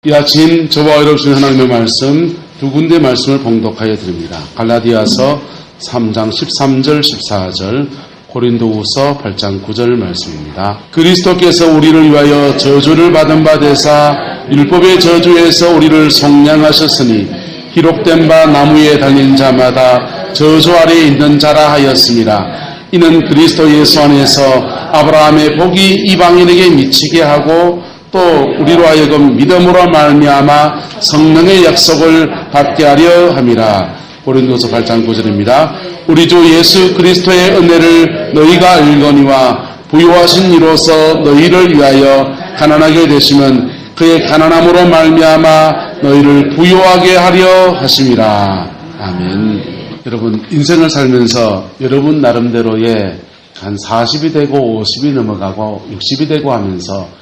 이 아침 저와 여러분 하나님의 말씀 두 군데 말씀을 봉독하여 드립니다. 갈라디아서 3장 13절 14절, 고린도후서 8장 9절 말씀입니다. 그리스도께서 우리를 위하여 저주를 받은 바 되사 율법의 저주에서 우리를 속량하셨으니 기록된 바 나무에 달린 자마다 저주 아래에 있는 자라 하였습니다. 이는 그리스도 예수 안에서 아브라함의 복이 이방인에게 미치게 하고 또 우리로 하여금 믿음으로 말미암아 성령의 약속을 받게 하려 함이라. 고린도서 8장 9절입니다. 우리 주 예수 그리스도의 은혜를 너희가 알거니와 부요하신 이로서 너희를 위하여 가난하게 되시면 그의 가난함으로 말미암아 너희를 부요하게 하려 하심이라. 아멘. 여러분, 인생을 살면서 여러분 나름대로의 한 40이 되고 50이 넘어가고 60이 되고 하면서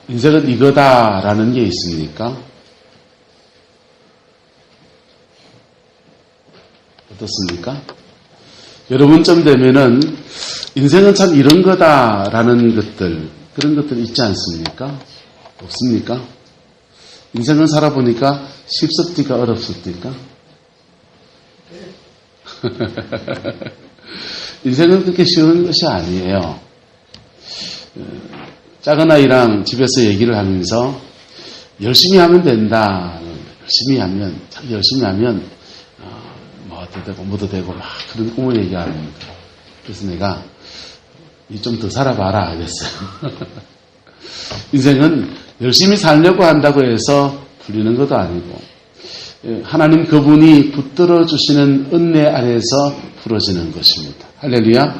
인생은 이거다라는 게 있습니까? 어떻습니까? 여러분쯤 되면은 인생은 참 이런 거다라는 것들, 그런 것들이 있지 않습니까? 없습니까? 인생을 살아보니까 쉽습니까? 어렵습니까? 인생은 그렇게 쉬운 것이 아니에요. 작은 아이랑 집에서 얘기를 하면서 열심히 하면 된다. 열심히 하면 뭐도 되고 뭐도 되고 막 그런 꿈을 얘기합니다. 그래서 내가 좀 더 살아봐라 그랬어요. 인생은 열심히 살려고 한다고 해서 풀리는 것도 아니고 하나님 그분이 붙들어 주시는 은혜 아래에서 풀어지는 것입니다. 할렐루야.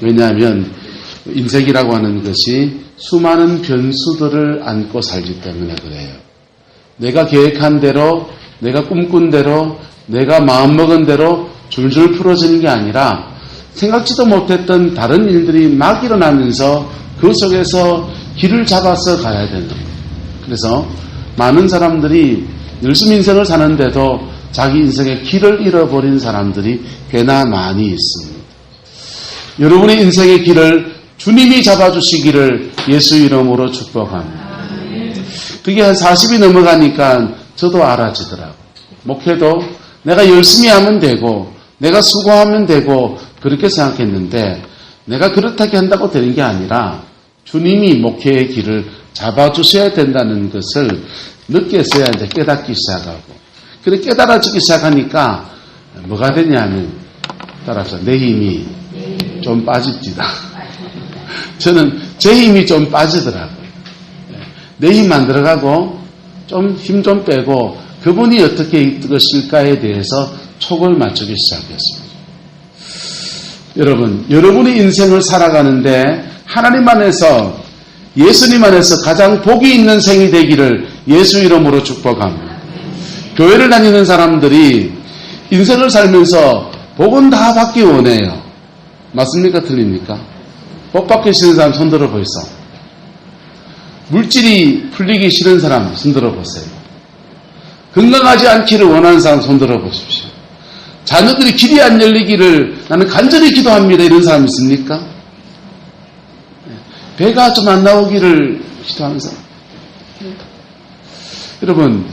왜냐하면 인생이라고 하는 것이 수많은 변수들을 안고 살기 때문에 그래요. 내가 계획한 대로, 내가 꿈꾼 대로, 내가 마음먹은 대로 줄줄 풀어지는 게 아니라 생각지도 못했던 다른 일들이 막 일어나면서 그 속에서 길을 잡아서 가야 되는 거예요. 그래서 많은 사람들이 열심히 인생을 사는데도 자기 인생의 길을 잃어버린 사람들이 꽤나 많이 있습니다. 여러분의 인생의 길을 주님이 잡아주시기를 예수 이름으로 축복합니다. 그게 한 40이 넘어가니까 저도 알아지더라고요. 목회도 내가 열심히 하면 되고 내가 수고하면 되고 그렇게 생각했는데 내가 그렇다고 한다고 되는 게 아니라 주님이 목회의 길을 잡아주셔야 된다는 것을 늦게서야 이제 깨닫기 시작하고, 그래 깨달아지기 시작하니까 뭐가 되냐면 따라서 내 힘이 좀 빠집니다. 저는 제 힘이 좀 빠지더라고요. 내 힘만 들어가고 좀 힘 좀 빼고 그분이 어떻게 이끄실까에 대해서 촉을 맞추기 시작했습니다. 여러분, 여러분의 인생을 살아가는데 하나님 안에서, 예수님 안에서 가장 복이 있는 생이 되기를 예수 이름으로 축복합니다. 교회를 다니는 사람들이 인생을 살면서 복은 다 받기 원해요. 맞습니까? 틀립니까? 복 받기 싫은 사람 손 들어 보이소. 물질이 풀리기 싫은 사람 손 들어 보세요. 건강하지 않기를 원하는 사람 손 들어 보십시오. 자녀들이 길이 안 열리기를 나는 간절히 기도합니다. 이런 사람 있습니까? 배가 좀 안 나오기를 기도하면서. 여러분,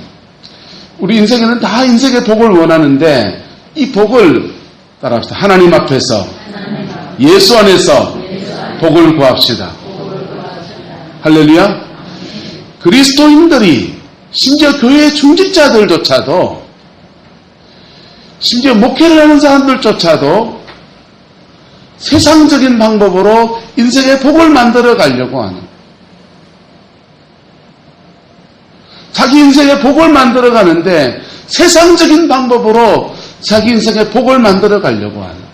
우리 인생에는 다 인생의 복을 원하는데 이 복을 따라합시다. 하나님 앞에서, 예수 안에서 복을 구합시다. 할렐루야. 그리스도인들이, 심지어 교회의 중직자들조차도, 심지어 목회를 하는 사람들조차도 세상적인 방법으로 인생의 복을 만들어 가려고 하는, 자기 인생의 복을 만들어 가는데 세상적인 방법으로 자기 인생의 복을 만들어 가려고 하는,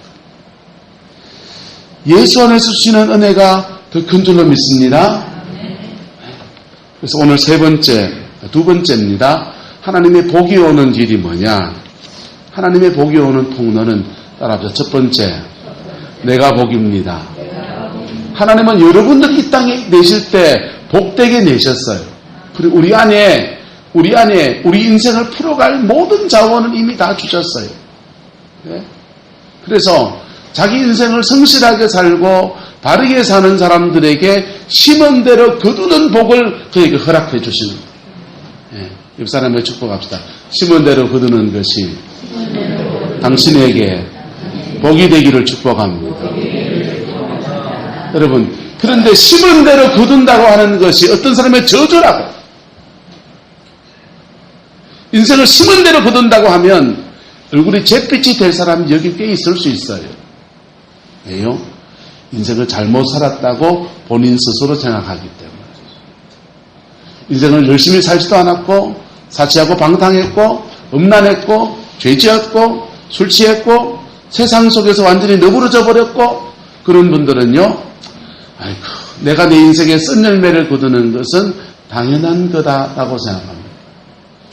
예수 안에서 주시는 은혜가 더 큰 줄로 믿습니다. 그래서 오늘 두 번째입니다. 하나님의 복이 오는 길이 뭐냐? 하나님의 복이 오는 통로는 따라합시다. 첫 번째, 내가 복입니다. 하나님은 여러분들 이 땅에 내실 때 복되게 내셨어요. 그리고 우리 안에 우리 인생을 풀어갈 모든 자원을 이미 다 주셨어요. 네? 그래서 자기 인생을 성실하게 살고 바르게 사는 사람들에게 심은 대로 거두는 복을 그에게 허락해 주시는 거예요. 옆 사람을 축복합시다. 심은 대로 거두는 것이 당신에게 복이 되기를 축복합니다. 여러분, 그런데 심은 대로 거둔다고 하는 것이 어떤 사람의 저주라고. 인생을 심은 대로 거둔다고 하면 얼굴이 잿빛이 될 사람이 여기 꽤 있을 수 있어요. 왜요? 인생을 잘못 살았다고 본인 스스로 생각하기 때문에. 인생을 열심히 살지도 않았고 사치하고 방탕했고 음란했고 죄지었고 술 취했고 세상 속에서 완전히 너부러져 버렸고 그런 분들은요. 아이고, 내가 내 인생에 쓴 열매를 거두는 것은 당연한 거다라고 생각합니다.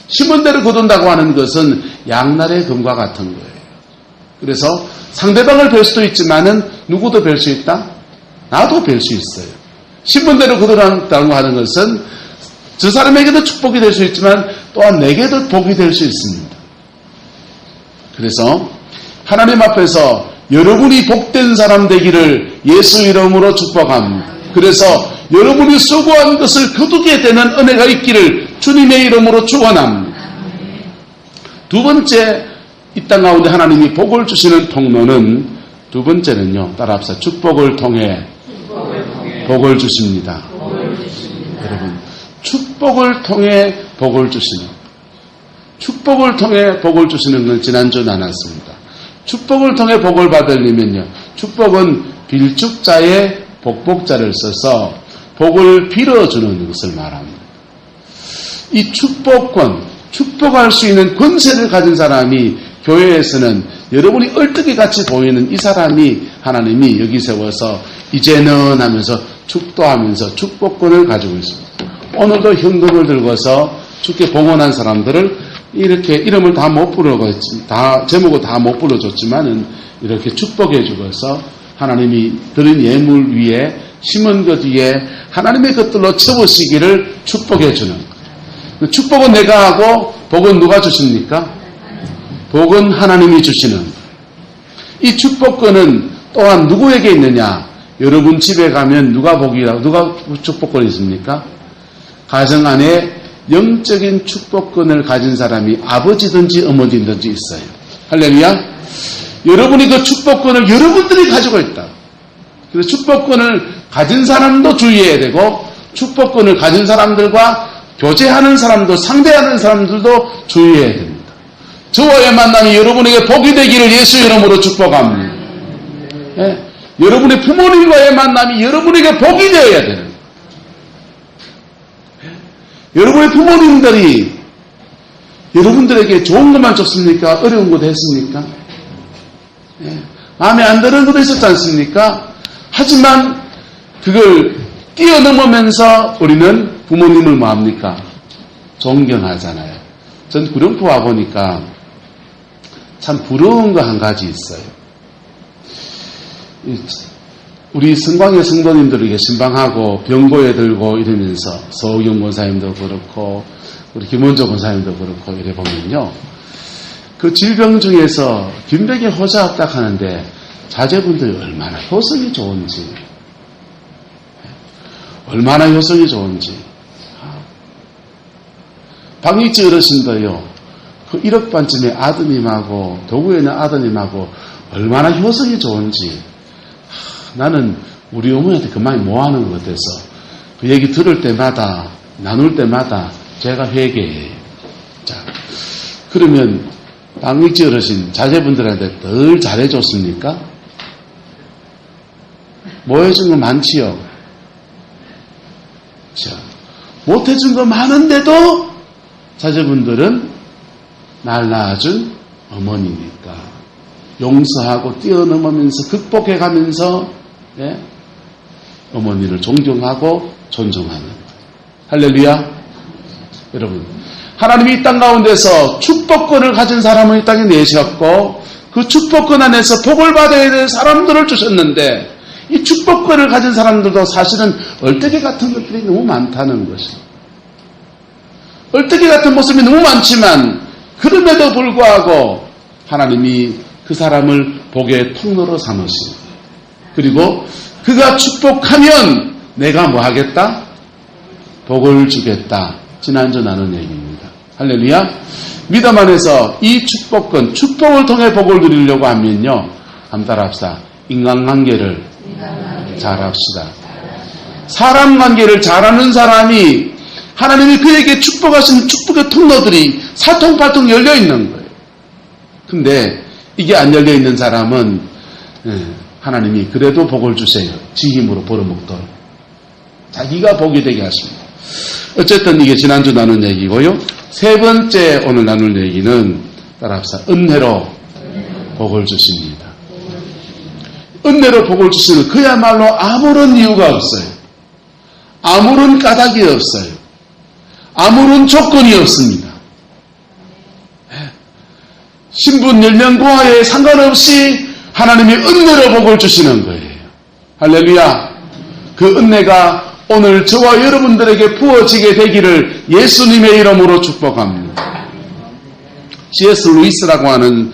심은 대로 거둔다고 하는 것은 양날의 검과 같은 거예요. 그래서 상대방을 뵐 수도 있지만은 누구도 뵐 수 있다? 나도 뵐 수 있어요. 심은 대로 거둔다고 하는 것은 저 사람에게도 축복이 될 수 있지만 또한 내게도 복이 될 수 있습니다. 그래서 하나님 앞에서 여러분이 복된 사람 되기를 예수 이름으로 축복합니다. 그래서 여러분이 수고한 것을 거두게 되는 은혜가 있기를 주님의 이름으로 축원합니다. 두 번째, 이 땅 가운데 하나님이 복을 주시는 통로는 두 번째는요. 따라합시다. 축복을 통해 복을 주십니다. 여러분, 축복을 통해 복을 주시는, 축복을 통해 복을 주시는 건 지난주에 나눴습니다. 축복을 통해 복을 받으려면요. 축복은 빌축자의 복복자를 써서 복을 빌어주는 것을 말합니다. 이 축복권, 축복할 수 있는 권세를 가진 사람이 교회에서는 여러분이 얼뜨기 같이 보이는 이 사람이 하나님이 여기 세워서 이제는 하면서 축도하면서 축복권을 가지고 있습니다. 오늘도 현금을 들고서 주께 봉헌한 사람들을 이렇게 이름을 다 못 부르고, 다, 제목을 다 못 불러줬지만은 이렇게 축복해 주고서 하나님이 드린 예물 위에 심은 것 위에 하나님의 것들로 채우시기를 축복해 주는. 축복은 내가 하고 복은 누가 주십니까? 복은 하나님이 주시는. 이 축복권은 또한 누구에게 있느냐? 여러분 집에 가면 누가 축복권이 있습니까? 가정 안에 영적인 축복권을 가진 사람이 아버지든지 어머니든지 있어요. 할렐루야. 여러분이 그 축복권을 여러분들이 가지고 있다. 그래서 축복권을 가진 사람도 주의해야 되고 축복권을 가진 사람들과 교제하는 사람도 상대하는 사람들도 주의해야 됩니다. 저와의 만남이 여러분에게 복이 되기를 예수 이름으로 축복합니다. 예? 여러분의 부모님과의 만남이 여러분에게 복이 되어야 되는. 여러분의 부모님들이 여러분들에게 좋은 것만 줬습니까? 어려운 것도 했습니까? 예. 마음에 안 드는 것도 있었지 않습니까? 하지만 그걸 뛰어넘으면서 우리는 부모님을 뭐합니까? 존경하잖아요. 전 구룡포 와보니까 참 부러운 거 한 가지 있어요. 우리 성광의 성도님들에게 신방하고 병고에 들고 이러면서 서우경 권사님도 그렇고 우리 김원조 권사님도 그렇고 이래 보면요. 그 질병 중에서 균백에 호자 딱 하는데 자제분들이 얼마나 효성이 좋은지 얼마나 효성이 좋은지 방익지 어르신도요. 그 1억 반쯤의 아드님하고 도구에 있는 아드님하고 얼마나 효성이 좋은지 나는 우리 어머니한테 그 말이 뭐하는 것 같아서 그 얘기 들을 때마다 나눌 때마다 제가 회개해요. 자, 그러면 방익지 어르신 자제분들한테 덜 잘해줬습니까? 뭐 해준 거 많지요? 자, 못해준 거 많은데도 자제분들은 날 낳아준 어머니니까 용서하고 뛰어넘으면서 극복해가면서 예? 어머니를 존경하고 존중하는. 할렐루야. 여러분, 하나님이 이 땅 가운데서 축복권을 가진 사람을 이 땅에 내셨고 그 축복권 안에서 복을 받아야 될 사람들을 주셨는데 이 축복권을 가진 사람들도 사실은 얼뜨기 같은 것들이 너무 많다는 것입니다. 얼뜨기 같은 모습이 너무 많지만 그럼에도 불구하고 하나님이 그 사람을 복의 통로로 삼으십니다. 그리고 그가 축복하면 내가 뭐 하겠다? 복을 주겠다. 지난주 나눈 얘기입니다. 할렐루야. 믿음 안에서 이 축복은 축복을 통해 복을 누리려고 하면요. 한번 따라합시다. 인간관계를 잘합시다. 사람 관계를 잘하는 사람이 하나님이 그에게 축복하신 축복의 통로들이 사통팔통 열려 있는 거예요. 근데 이게 안 열려 있는 사람은 하나님이 그래도 복을 주세요. 지 힘으로 벌어먹도록. 자기가 복이 되게 하십니다. 어쨌든 이게 지난주 나눈 얘기고요. 세 번째 오늘 나눌 얘기는 따라합시다. 은혜로 복을 주십니다. 은혜로 복을 주시는 그야말로 아무런 이유가 없어요. 아무런 까닭이 없어요. 아무런 조건이 없습니다. 신분, 연령, 고하에 상관없이 하나님이 은혜로 복을 주시는 거예요. 할렐루야. 그 은혜가 오늘 저와 여러분들에게 부어지게 되기를 예수님의 이름으로 축복합니다. C.S. 루이스라고 하는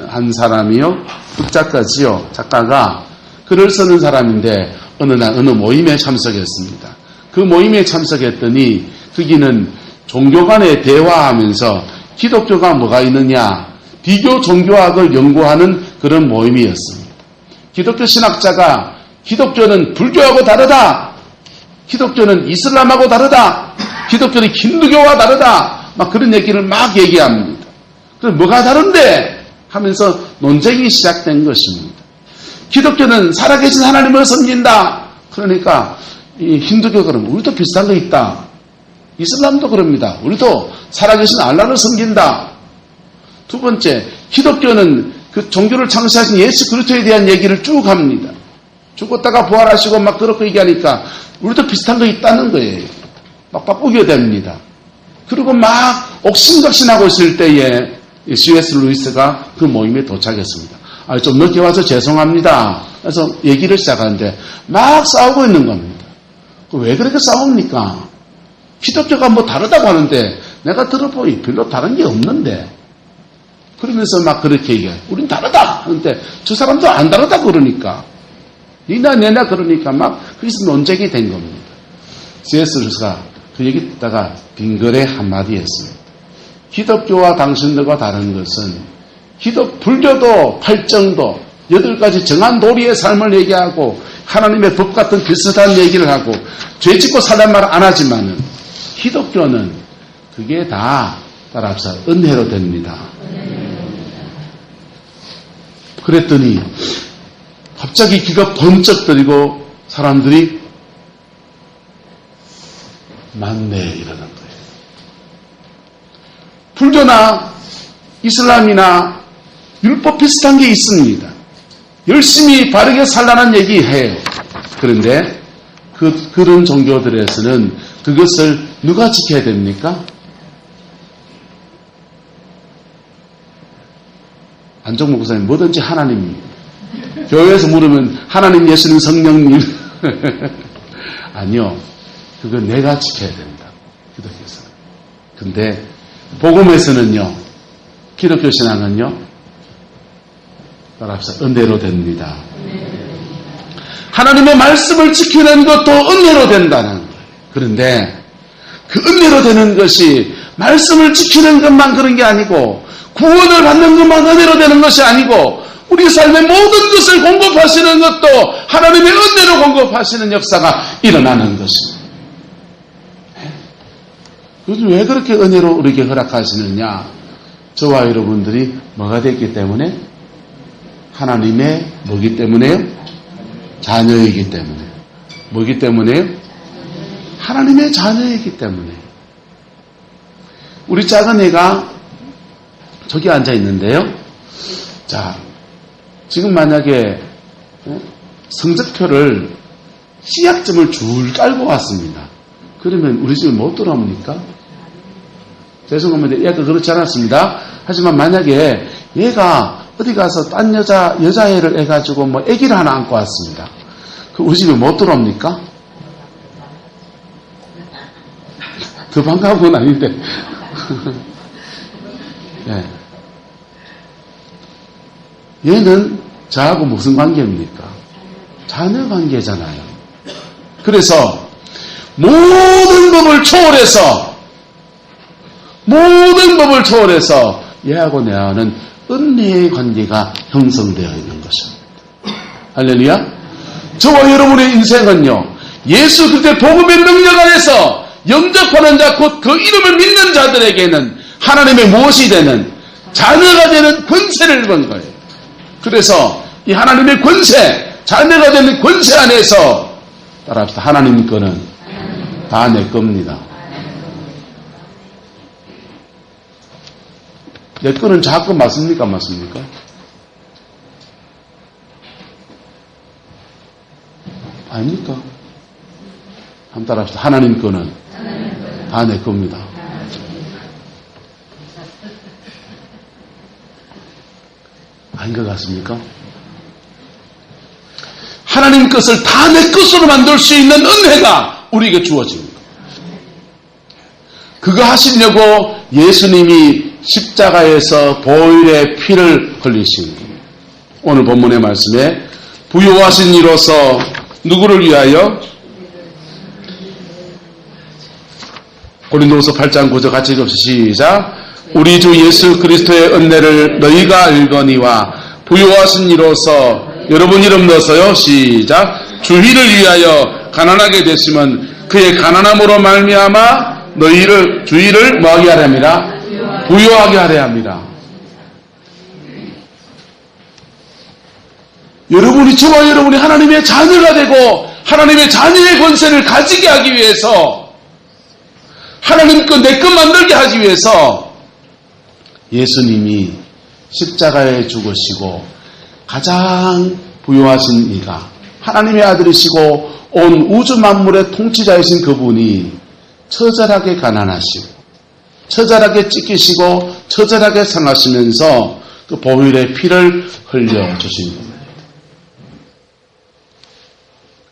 한 사람이요. 극작가지요. 작가가 글을 쓰는 사람인데 어느 날 어느 모임에 참석했습니다. 그 모임에 참석했더니 거기는 종교 간에 대화하면서 기독교가 뭐가 있느냐 비교 종교학을 연구하는 그런 모임이었습니다. 기독교 신학자가 기독교는 불교하고 다르다. 기독교는 이슬람하고 다르다. 기독교는 힌두교와 다르다. 막 그런 얘기를 막 얘기합니다. 그럼 뭐가 다른데? 하면서 논쟁이 시작된 것입니다. 기독교는 살아계신 하나님을 섬긴다. 그러니까 이 힌두교 그러면 우리도 비슷한 거 있다. 이슬람도 그럽니다. 우리도 살아계신 알라를 섬긴다. 두 번째, 기독교는 그 종교를 창시하신 예수 그리스도에 대한 얘기를 쭉 합니다. 죽었다가 부활하시고 막 그렇게 얘기하니까 우리도 비슷한 거 있다는 거예요. 막 바꾸게 됩니다. 그리고 막 옥신각신하고 있을 때에 C.S. 루이스가 그 모임에 도착했습니다. 좀 늦게 와서 죄송합니다. 그래서 얘기를 시작하는데 막 싸우고 있는 겁니다. 왜 그렇게 싸웁니까? 기독교가 뭐 다르다고 하는데 내가 들어보니 별로 다른 게 없는데 그러면서 막 그렇게 얘기해요. 우린 다르다 하는데 저 사람도 안 다르다 그러니까 니나 내나 그러니까 막 그래서 논쟁이 된 겁니다. C.S. 루이스가 그 얘기 듣다가 빙글에 한마디 했습니다. 기독교와 당신들과 다른 것은 불교도 8정도 8가지 정한 도리의 삶을 얘기하고 하나님의 법 같은 비슷한 얘기를 하고 죄 짓고 살란 말 안 하지만은 기독교는 그게 다 따라합시다. 은혜로 됩니다. 그랬더니 갑자기 귀가 번쩍 들리고 사람들이 맞네 이러는 거예요. 불교나 이슬람이나 율법 비슷한 게 있습니다. 열심히 바르게 살라는 얘기해요. 그런데 그런 종교들에서는 그것을 누가 지켜야 됩니까? 안종목 목사님 뭐든지 하나님 교회에서 물으면 하나님, 예수님, 성령님 아니요. 그건 내가 지켜야 된다. 기독교에서는. 근데 복음에서는요. 기독교 신앙은요. 따라합시다. 은혜로 됩니다. 하나님의 말씀을 지키는 것도 은혜로 된다는 거예요. 그런데 그 은혜로 되는 것이 말씀을 지키는 것만 그런 게 아니고 구원을 받는 것만 은혜로 되는 것이 아니고 우리 삶의 모든 것을 공급하시는 것도 하나님의 은혜로 공급하시는 역사가 일어나는 것입니다. 요즘 왜 그렇게 은혜로 우리에게 허락하시느냐? 저와 여러분들이 뭐가 됐기 때문에? 하나님의 뭐기 때문에요? 자녀이기 때문에. 뭐기 때문에요? 하나님의 자녀이기 때문에. 우리 작은 애가 저기 앉아 있는데요. 자, 지금 만약에 성적표를 시약점을 줄 깔고 왔습니다. 그러면 우리 집에 못 들어옵니까? 죄송합니다. 얘가 그렇지 않았습니다. 하지만 만약에 얘가 어디 가서 딴 여자애를 해가지고 뭐 애기를 하나 안고 왔습니다. 그 우리 집에 못 들어옵니까? 더 반가운 건 아닌데. 네. 얘는 저하고 무슨 관계입니까? 자녀 관계잖아요. 그래서 모든 법을 초월해서 모든 법을 초월해서 얘하고 내하고는 은혜의 관계가 형성되어 있는 것입니다. 할렐루야. 저와 여러분의 인생은요, 예수 그리스도의 복음의 능력 안에서 영접하는 자, 곧 그 이름을 믿는 자들에게는 하나님의 무엇이 되는, 자녀가 되는 권세를 입은 거예요. 그래서 이 하나님의 권세, 자녀가 되는 권세 안에서 따라합시다. 하나님 거는 다 내 겁니다. 내 거는 자꾸 맞습니까? 맞습니까? 아닙니까? 한번 따라합시다. 하나님 거는 다 내 겁니다. 아닌 것 같습니까? 하나님 것을 다 내 것으로 만들 수 있는 은혜가 우리에게 주어집니다. 그거 하시려고 예수님이 십자가에서 보혈의 피를 흘리신 겁니다. 오늘 본문의 말씀에 부요하신 이로서 누구를 위하여? 고린도후서 8장 9절 같이 읽읍시다. 시작. 우리 주 예수 그리스도의 은혜를 너희가 알거니와 부요하신 이로서 여러분 이름 넣어서요. 시작. 주희를 위하여 가난하게 되시면 그의 가난함으로 말미암아 너희를 주희를 뭐하게 하려 합니다. 부요하게 하려 합니다. 여러분이 저와 여러분이 하나님의 자녀가 되고 하나님의 자녀의 권세를 가지게 하기 위해서 하나님 것 내 것 만들게 하기 위해서 예수님이 십자가에 죽으시고 가장 부요하신 이가 하나님의 아들이시고 온 우주 만물의 통치자이신 그분이 처절하게 가난하시고 처절하게 찢기시고 처절하게 상하시면서 그 보혈의 피를 흘려주신 겁니다.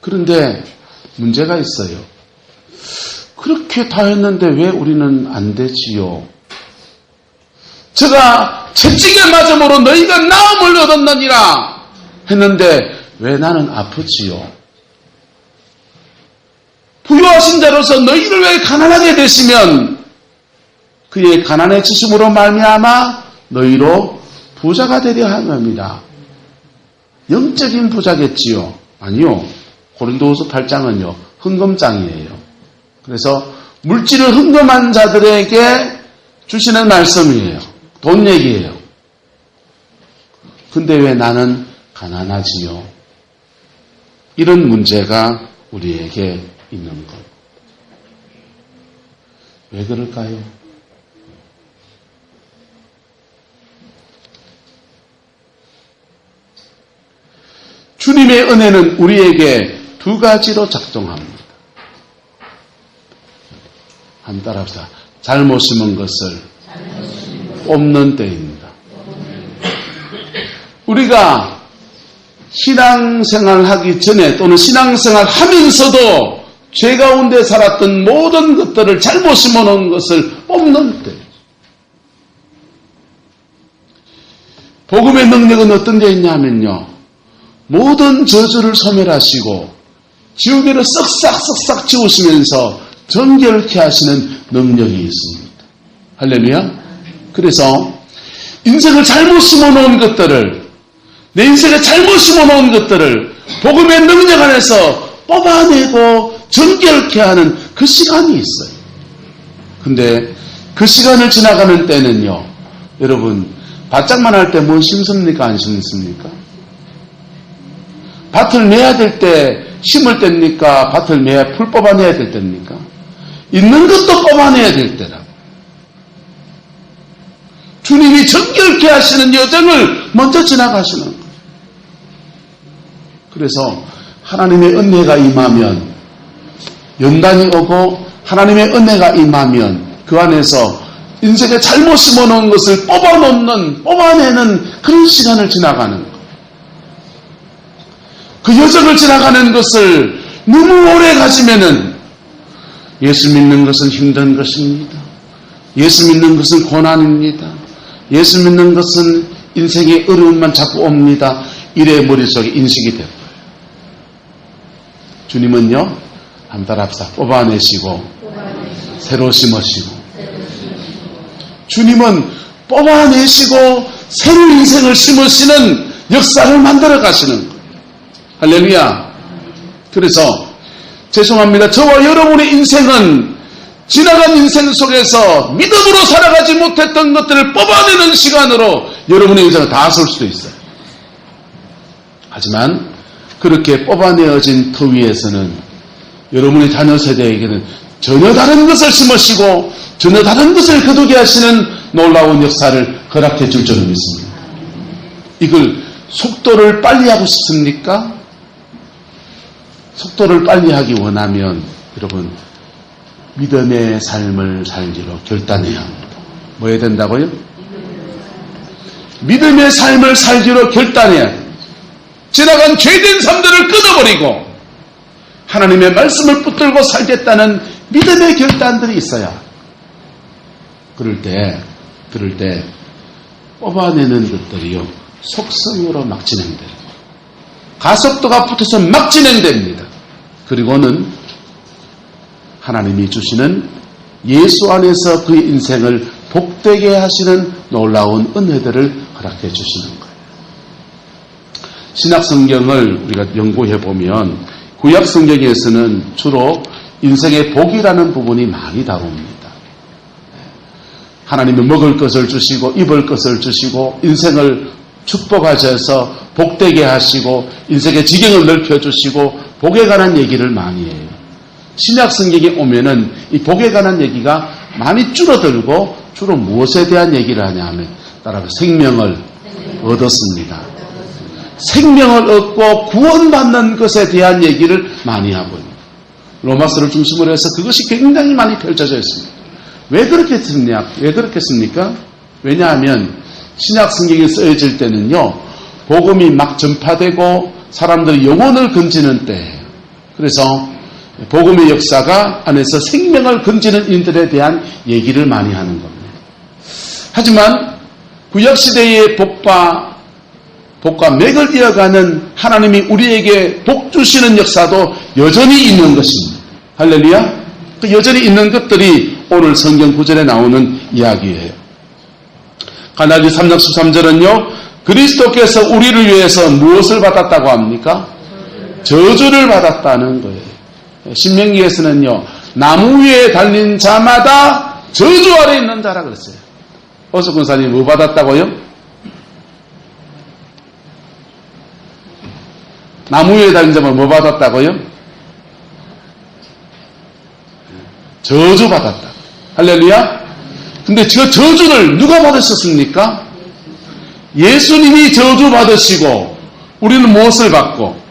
그런데 문제가 있어요. 그렇게 다 했는데 왜 우리는 안 되지요? 제가 채찍에 맞음으로 너희가 나음을 얻었느니라 했는데 왜 나는 아프지요? 부요하신 자로서 너희를 왜 가난하게 되시면 그의 가난해지심으로 말미암아 너희로 부자가 되려 함입니다. 영적인 부자겠지요? 아니요. 고린도후서 8장은요. 헌금장이에요. 그래서 물질을 헌금한 자들에게 주시는 말씀이에요. 돈 얘기예요. 근데 왜 나는 가난하지요? 이런 문제가 우리에게 있는 것. 왜 그럴까요? 주님의 은혜는 우리에게 두 가지로 작동합니다. 한번 따라합시다. 잘못 심은 것을 뽑는 때입니다. 우리가 신앙생활 하기 전에 또는 신앙생활 하면서도 죄 가운데 살았던 모든 것들을 잘못 심어놓은 것을 뽑는 때. 복음의 능력은 어떤 데 있냐면요. 모든 저주를 소멸하시고 지우개를 쓱싹쓱싹 지우시면서 정결케 하시는 능력이 있습니다. 할렐루야. 그래서 인생을 잘못 심어놓은 것들을 내 인생에 잘못 심어놓은 것들을 복음의 능력 안에서 뽑아내고 정결케 하는 그 시간이 있어요. 근데 그 시간을 지나가는 때는요. 여러분 바짝만 할 때 뭘 심습니까? 안 심습니까? 밭을 내야 될 때 심을 때입니까? 밭을 내야 풀 뽑아내야 될 때입니까? 있는 것도 뽑아내야 될 때라고. 주님이 정결케 하시는 여정을 먼저 지나가시는 거예요. 그래서 하나님의 은혜가 임하면 연단이 오고 하나님의 은혜가 임하면 그 안에서 인생에 잘못 심어놓은 것을 뽑아내는 그런 시간을 지나가는 거예요. 그 여정을 지나가는 것을 너무 오래 가지면은 예수 믿는 것은 힘든 것입니다. 예수 믿는 것은 고난입니다. 예수 믿는 것은 인생의 어려움만 자꾸 옵니다. 이래 머릿속에 인식이 될 거예요. 주님은요, 한번 따라합시다. 뽑아내시고 새로 심으시고 주님은 뽑아내시고 새로운 인생을 심으시는 역사를 만들어 가시는 거예요. 할렐루야. 그래서 죄송합니다. 저와 여러분의 인생은 지나간 인생 속에서 믿음으로 살아가지 못했던 것들을 뽑아내는 시간으로 여러분의 인생을 다 설 수도 있어요. 하지만 그렇게 뽑아내어진 터 위에서는 여러분의 자녀 세대에게는 전혀 다른 것을 심으시고 전혀 다른 것을 거두게 하시는 놀라운 역사를 허락해 줄 줄을 믿습니다. 이걸 속도를 빨리 하고 싶습니까? 속도를 빨리 하기 원하면 여러분 믿음의 삶을 살기로 결단해야 합니다. 뭐 해야 된다고요? 믿음의 삶을 살기로 결단해야 합니다. 지나간 죄된 삶들을 끊어버리고 하나님의 말씀을 붙들고 살겠다는 믿음의 결단들이 있어야. 그럴 때 뽑아내는 것들이요 속성으로 막 진행돼요. 가속도가 붙어서 막 진행됩니다. 그리고는 하나님이 주시는 예수 안에서 그의 인생을 복되게 하시는 놀라운 은혜들을 허락해 주시는 거예요. 신약 성경을 우리가 연구해 보면 구약 성경에서는 주로 인생의 복이라는 부분이 많이 다룹니다. 하나님이 먹을 것을 주시고 입을 것을 주시고 인생을 축복하셔서 복되게 하시고 인생의 지경을 넓혀주시고 복에 관한 얘기를 많이 해요. 신약 성경에 오면은 이 복에 관한 얘기가 많이 줄어들고 주로 무엇에 대한 얘기를 하냐 하면 따라서 생명을 얻었습니다. 생명을 얻고 구원받는 것에 대한 얘기를 많이 하고 있습니다. 로마서를 중심으로 해서 그것이 굉장히 많이 펼쳐져 있습니다. 왜 그렇게 씁니까? 왜냐하면 신약 성경이 쓰여질 때는요 복음이 막 전파되고 사람들이 영혼을 건지는 때예요. 그래서 복음의 역사가 안에서 생명을 건지는 인들에 대한 얘기를 많이 하는 겁니다. 하지만 구약시대의 복과 맥을 이어가는 하나님이 우리에게 복 주시는 역사도 여전히 있는 것입니다. 할렐루야. 그 여전히 있는 것들이 오늘 성경 구절에 나오는 이야기예요. 가나디 3장 13절은요 그리스도께서 우리를 위해서 무엇을 받았다고 합니까? 저주를 받았다는 거예요. 신명기에서는요 나무 위에 달린 자마다 저주 아래 있는 자라 그랬어요. 어서 권사님 뭐 받았다고요? 나무 위에 달린 자마다 뭐 받았다고요? 저주 받았다. 할렐루야. 근데 저 저주를 누가 받으셨습니까? 예수님이 저주 받으시고 우리는 무엇을 받고?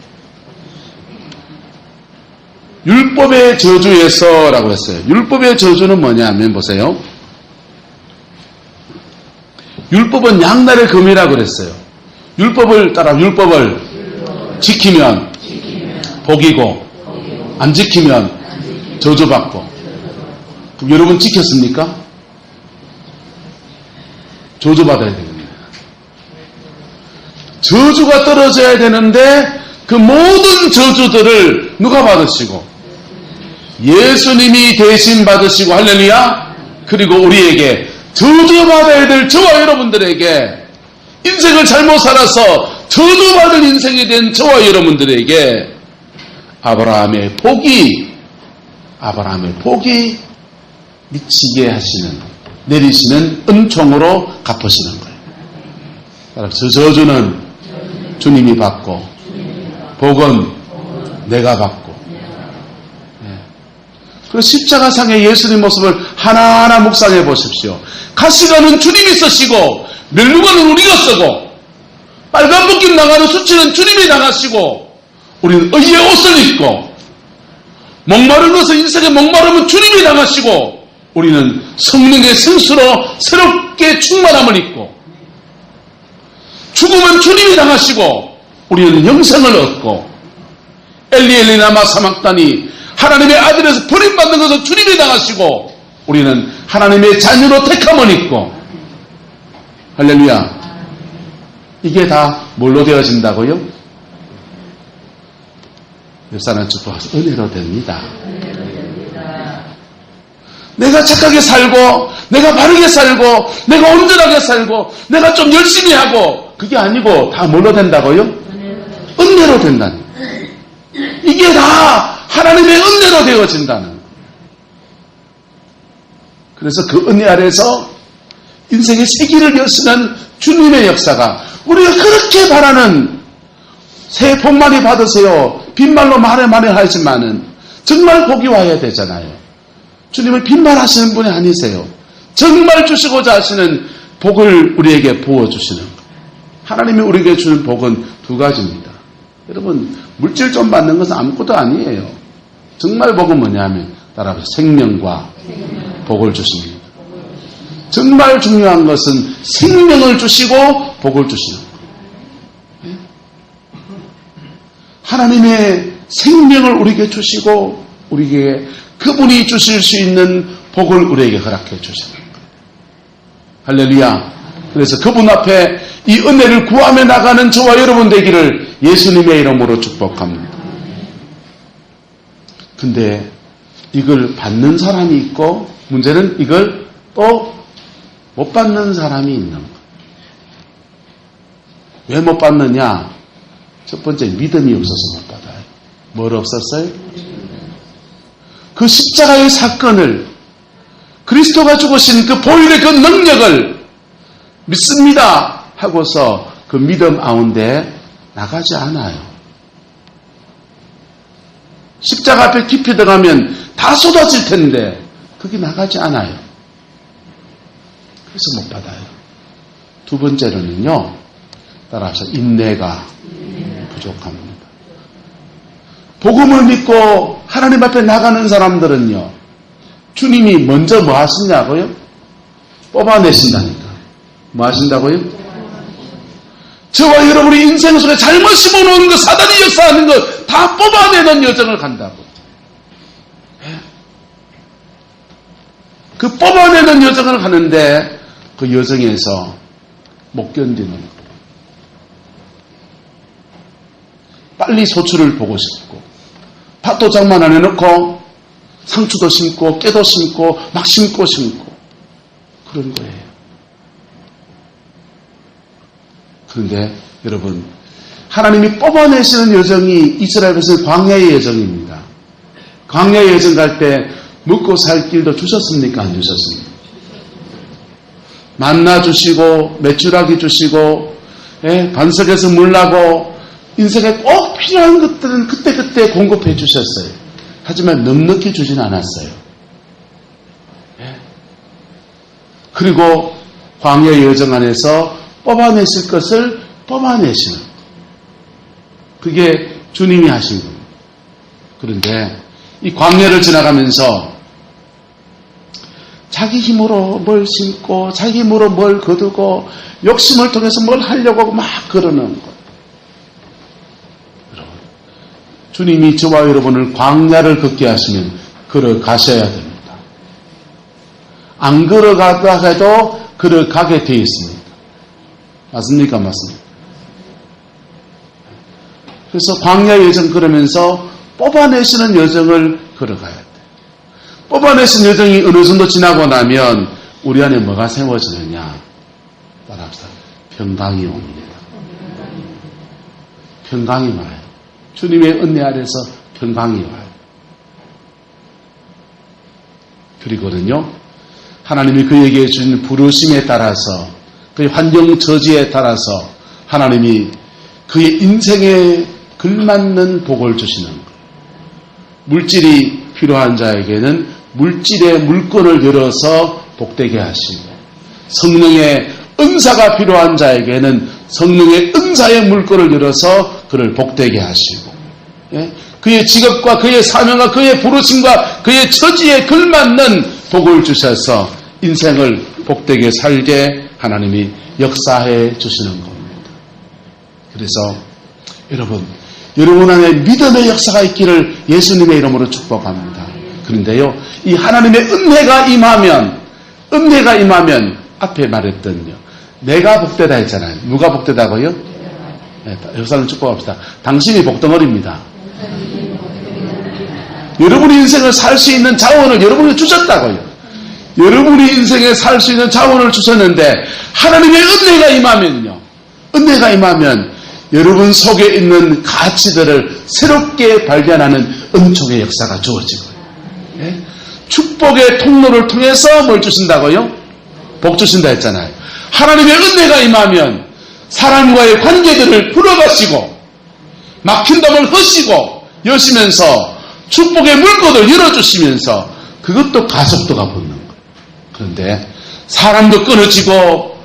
율법의 저주에서라고 했어요. 율법의 저주는 뭐냐면 보세요. 율법은 양날의 금이라고 그랬어요. 율법을 지키면 복이고 안 지키면 저주받고. 그럼 여러분 지켰습니까? 저주받아야 됩니다. 저주가 떨어져야 되는데 그 모든 저주들을 누가 받으시고 예수님이 대신 받으시고 할렐루야. 그리고 우리에게 저주받아야 될 저와 여러분들에게 인생을 잘못 살아서 저주받은 인생이 된 저와 여러분들에게 아브라함의 복이 미치게 하시는 내리시는 은총으로 갚으시는 거예요. 저 저주는 주님이 받고 복은 내가 받고. 그래서 십자가상의 예수님 모습을 하나하나 묵상해 보십시오. 가시관은 주님이 쓰시고 멸류관은 우리가 쓰고 빨간 붓길 나가는 수치는 주님이 나가시고 우리는 의의 옷을 입고 목마른 것은 인생의 목마름은 주님이 나가시고 우리는 성령의 생수로 새롭게 충만함을 입고 죽음은 주님이 당하시고 우리는 영생을 얻고 엘리 라마 사막다니 하나님의 아들에서 버림받는 것은 주님이 당하시고 우리는 하나님의 자녀로 택함을 입고 할렐루야. 이게 다 뭘로 되어진다고요? 역사는 축복하서 은혜로 됩니다. 내가 착하게 살고 내가 바르게 살고, 내가 온전하게 살고, 내가 좀 열심히 하고, 그게 아니고 다 뭘로 된다고요? 은혜로 된다는 거예요. 이게 다 하나님의 은혜로 되어진다는 거예요. 그래서 그 은혜 아래서 인생의 세기를 여시는 주님의 역사가 우리가 그렇게 바라는 새해 복 많이 받으세요. 빈말로 말해 하지만은 정말 복이 와야 되잖아요. 주님을 빈말하시는 분이 아니세요. 정말 주시고자 하시는 복을 우리에게 부어주시는 것. 하나님이 우리에게 주는 복은 두 가지입니다. 여러분, 물질 좀 받는 것은 아무것도 아니에요. 정말 복은 뭐냐면 따라서 생명과 복을 주십니다. 정말 중요한 것은 생명을 주시고 복을 주시는 거예요. 하나님의 생명을 우리에게 주시고 우리에게 그분이 주실 수 있는 복을 우리에게 허락해 주시는 거예요. 할렐루야. 그래서 그분 앞에 이 은혜를 구하며 나가는 저와 여러분 되기를 예수님의 이름으로 축복합니다. 근데 이걸 받는 사람이 있고 문제는 이걸 또 못 받는 사람이 있는 거예요. 왜 못 받느냐? 첫 번째, 믿음이 없어서 못 받아요. 뭘 없었어요? 그 십자가의 사건을, 그리스도가 죽으신 그 보혈의 그 능력을 믿습니다 하고서 그 믿음 가운데 나가지 않아요. 십자가 앞에 깊이 들어가면 다 쏟아질 텐데 거기 나가지 않아요. 그래서 못 받아요. 두 번째로는요, 따라서 인내가 부족합니다. 복음을 믿고 하나님 앞에 나가는 사람들은요, 주님이 먼저 뭐 하시냐고요? 뽑아내신다니까. 뭐 하신다고요? 저와 여러분이 인생 속에 잘못 심어놓은 것, 사단이 역사하는 것 다 뽑아내는 여정을 간다고. 그 뽑아내는 여정을 가는데 그 여정에서 못 견디는 거예요. 빨리 소출을 보고 싶고 밭도 장만 안 해놓고 상추도 심고 깨도 심고 막 심고 그런 거예요. 그런데 여러분, 하나님이 뽑아내시는 여정이 이스라엘 백성의 광야의 여정입니다. 광야의 여정 갈 때 먹고 살 길도 주셨습니까? 안 주셨습니까? 만나 주시고 메추라기 주시고 반석에서 물 나고 인생에 꼭 필요한 것들은 그때그때 공급해 주셨어요. 하지만 넉넉히 주진 않았어요. 그리고 광야의 여정 안에서 뽑아내실 것을 뽑아내시는, 그게 주님이 하신 겁니다. 그런데 이 광야를 지나가면서 자기 힘으로 뭘 심고 자기 힘으로 뭘 거두고 욕심을 통해서 뭘 하려고 막 그러는 것. 여러분, 주님이 저와 여러분을 광야를 걷게 하시면 걸어가셔야 됩니다. 안 걸어가다 해도 걸어가게 되어 있습니다. 맞습니까? 맞습니까? 그래서 광야 여정 걸으면서 뽑아내시는 여정을 걸어가야 돼요. 뽑아내신 여정이 어느 정도 지나고 나면 우리 안에 뭐가 세워지느냐? 따라합시다. 평강이 옵니다. 평강이 와요. 주님의 은혜 아래서 평강이 와요. 그리고는요, 하나님이 그에게 주신 부르심에 따라서, 그의 환경 처지에 따라서 하나님이 그의 인생에 걸맞는 복을 주시는 것. 물질이 필요한 자에게는 물질의 물건을 열어서 복되게 하시고, 성령의 은사가 필요한 자에게는 성령의 은사의 물건을 열어서 그를 복되게 하시고, 그의 직업과 그의 사명과 그의 부르심과 그의 처지에 걸맞는 복을 주셔서 인생을 복되게 살게 하나님이 역사해 주시는 겁니다. 그래서 여러분 안에 믿음의 역사가 있기를 예수님의 이름으로 축복합니다. 그런데요, 이 하나님의 은혜가 임하면 앞에 말했던요, 내가 복되다 했잖아요. 누가 복되다고요? 네, 역사는 축복합시다. 당신이 복덩어리입니다. 여러분의 인생을 살 수 있는 자원을 여러분이 주셨다고요. 여러분이 인생에 살 수 있는 자원을 주셨는데 하나님의 은혜가 임하면요. 은혜가 임하면 여러분 속에 있는 가치들을 새롭게 발견하는 은총의 역사가 주어지고요. 예? 축복의 통로를 통해서 뭘 주신다고요? 복 주신다 했잖아요. 하나님의 은혜가 임하면 사람과의 관계들을 풀어가시고 막힌 담을 허시고 여시면서 축복의 물꼬를 열어주시면서 그것도 가속도가 붙는 거예요. 그런데 사람도 끊어지고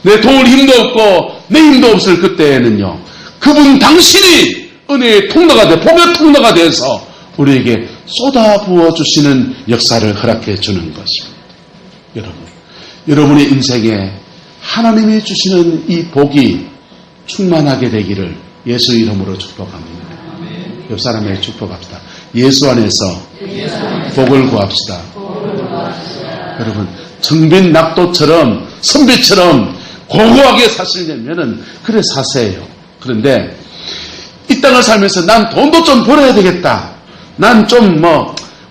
내 도울 힘도 없고 내 힘도 없을 그때에는요. 그분 당신이 은혜의 통로가 돼 복의 통로가 돼서 우리에게 쏟아부어 주시는 역사를 허락해 주는 것입니다. 여러분의 인생에 하나님이 주시는 이 복이 충만하게 되기를 예수 이름으로 축복합니다. 옆 사람에게 축복합시다. 예수 안에서 복을 구합시다. 여러분 정빈 낙도처럼 선비처럼 고고하게 사시려면은 그래 사세요. 그런데 이 땅을 살면서 난 돈도 좀 벌어야 되겠다. 난 좀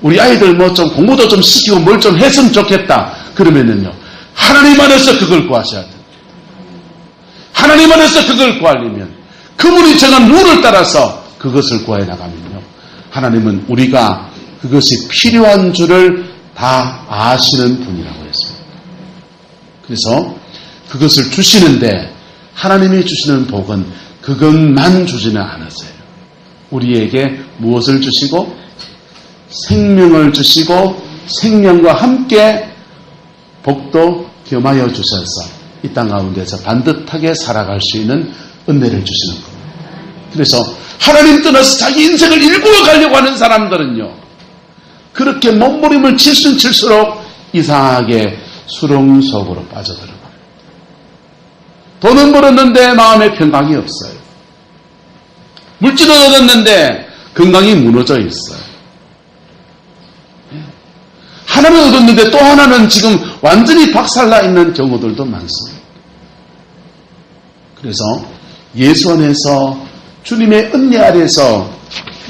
우리 아이들 좀 공부도 좀 시키고 뭘 좀 했으면 좋겠다. 그러면은요 하나님 안에서 그걸 구하셔야 됩니다. 하나님 안에서 그걸 구하려면 그분이 정한 룰을 따라서 그것을 구해 나가면요 하나님은 우리가 그것이 필요한 줄을 다 아시는 분이라고 했습니다. 그래서 그것을 주시는데 하나님이 주시는 복은 그것만 주지는 않으세요. 우리에게 무엇을 주시고 생명을 주시고 생명과 함께 복도 겸하여 주셔서 이 땅 가운데서 반듯하게 살아갈 수 있는 은혜를 주시는 겁니다. 그래서 하나님 떠나서 자기 인생을 일구어 가려고 하는 사람들은요 그렇게 몸부림을 칠수록 이상하게 수렁 속으로 빠져들어가요. 돈은 벌었는데 마음에 평강이 없어요. 물질을 얻었는데 건강이 무너져 있어요. 하나는 얻었는데 또 하나는 지금 완전히 박살나 있는 경우들도 많습니다. 그래서 예수 안에서 주님의 은혜 아래서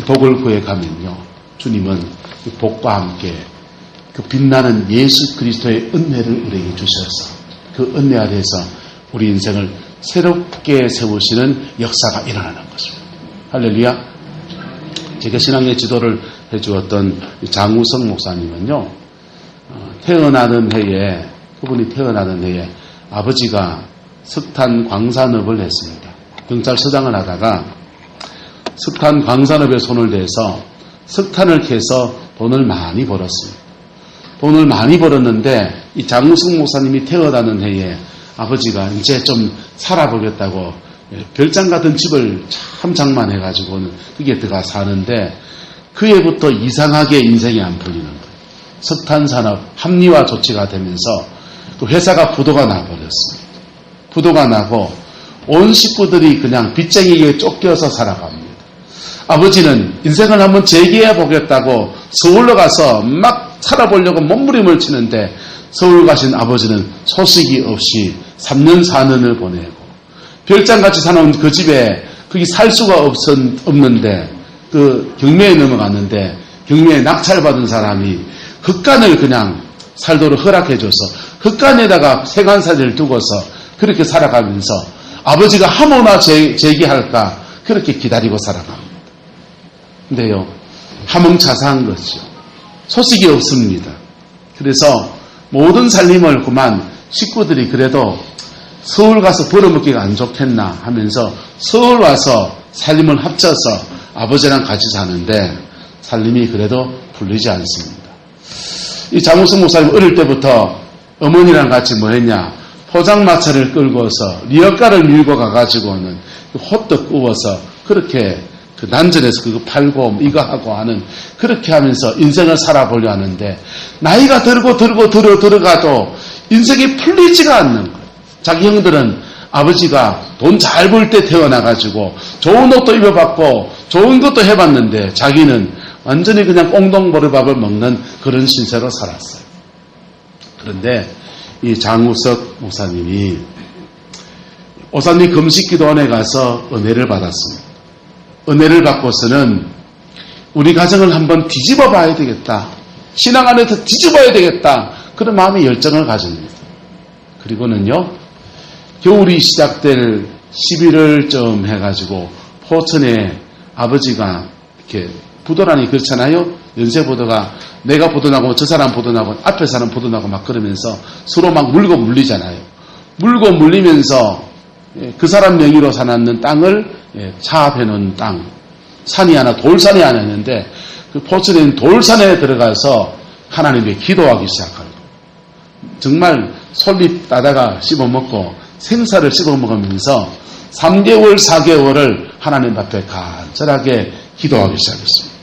복을 구해가면요 주님은 그 복과 함께 그 빛나는 예수 그리스도의 은혜를 우리에게 주셔서 그 은혜 아래서 우리 인생을 새롭게 세우시는 역사가 일어나는 것입니다. 할렐루야. 제가 신앙의 지도를 해주었던 장우성 목사님은요 그분이 태어나던 해에 아버지가 석탄 광산업을 했습니다. 경찰서장을 하다가 석탄 광산업에 손을 대서 석탄을 캐서 돈을 많이 벌었습니다. 돈을 많이 벌었는데 이 장우성 목사님이 태어나는 해에 아버지가 이제 좀 살아보겠다고 별장 같은 집을 참 장만해가지고는 그게 들어가 사는데 그 해부터 이상하게 인생이 안 풀리는 거예요. 석탄산업 합리화 조치가 되면서 그 회사가 부도가 나버렸습니다. 부도가 나고 온 식구들이 그냥 빚쟁이에게 쫓겨서 살아갑니다. 아버지는 인생을 한번 재기해 보겠다고 서울로 가서 막 살아보려고 몸부림을 치는데 서울 가신 아버지는 소식이 없이 3년 4년을 보내고 별장같이 사놓은 그 집에 거기 살 수가 없는데 그 경매에 넘어갔는데 경매에 낙찰받은 사람이 흙간을 그냥 살도록 허락해줘서 흙간에다가 생한살을 두고서 그렇게 살아가면서 아버지가 하모나 재기할까 그렇게 기다리고 살아갑니다. 근데요 하몽차사한 거죠. 소식이 없습니다. 그래서 모든 살림을 그만 식구들이 그래도 서울 가서 벌어먹기가 안 좋겠나 하면서 서울 와서 살림을 합쳐서 아버지랑 같이 사는데 살림이 그래도 풀리지 않습니다. 이 장우성 목사님 어릴 때부터 어머니랑 같이 뭐 했냐 포장마차를 끌고서 리어카를 밀고 가가지고는 호떡 구워서 그렇게 그 난전에서 그거 팔고 이거 하고 하는 그렇게 하면서 인생을 살아보려 하는데 나이가 들어가도 인생이 풀리지가 않는 거예요. 자기 형들은 아버지가 돈 잘 벌 때 태어나가지고 좋은 옷도 입어봤고 좋은 것도 해봤는데 자기는 완전히 그냥 꽁동보리밥을 먹는 그런 신세로 살았어요. 그런데 이 장우석 목사님이 오산리 금식기도원에 가서 은혜를 받았습니다. 은혜를 받고서는 우리 가정을 한번 뒤집어 봐야 되겠다. 신앙 안에서 뒤집어야 되겠다. 그런 마음의 열정을 가집니다. 그리고는요, 겨울이 시작될 11월쯤 해가지고 포천에 아버지가 이렇게 부도라니 그렇잖아요. 연쇄부도가 내가 부도나고 저 사람 부도나고 앞에 사람 부도나고 막 그러면서 서로 막 물고 물리잖아요. 물고 물리면서 그 사람 명의로 사놨는 땅을 차압해 놓은 땅, 산이 하나, 돌산이 하나 있는데 그 포천에 있는 돌산에 들어가서 하나님께 기도하기 시작하고 정말 솔잎 따다가 씹어먹고 생사를 씹어먹으면서 3개월, 4개월을 하나님 앞에 간절하게 기도하기 시작했습니다.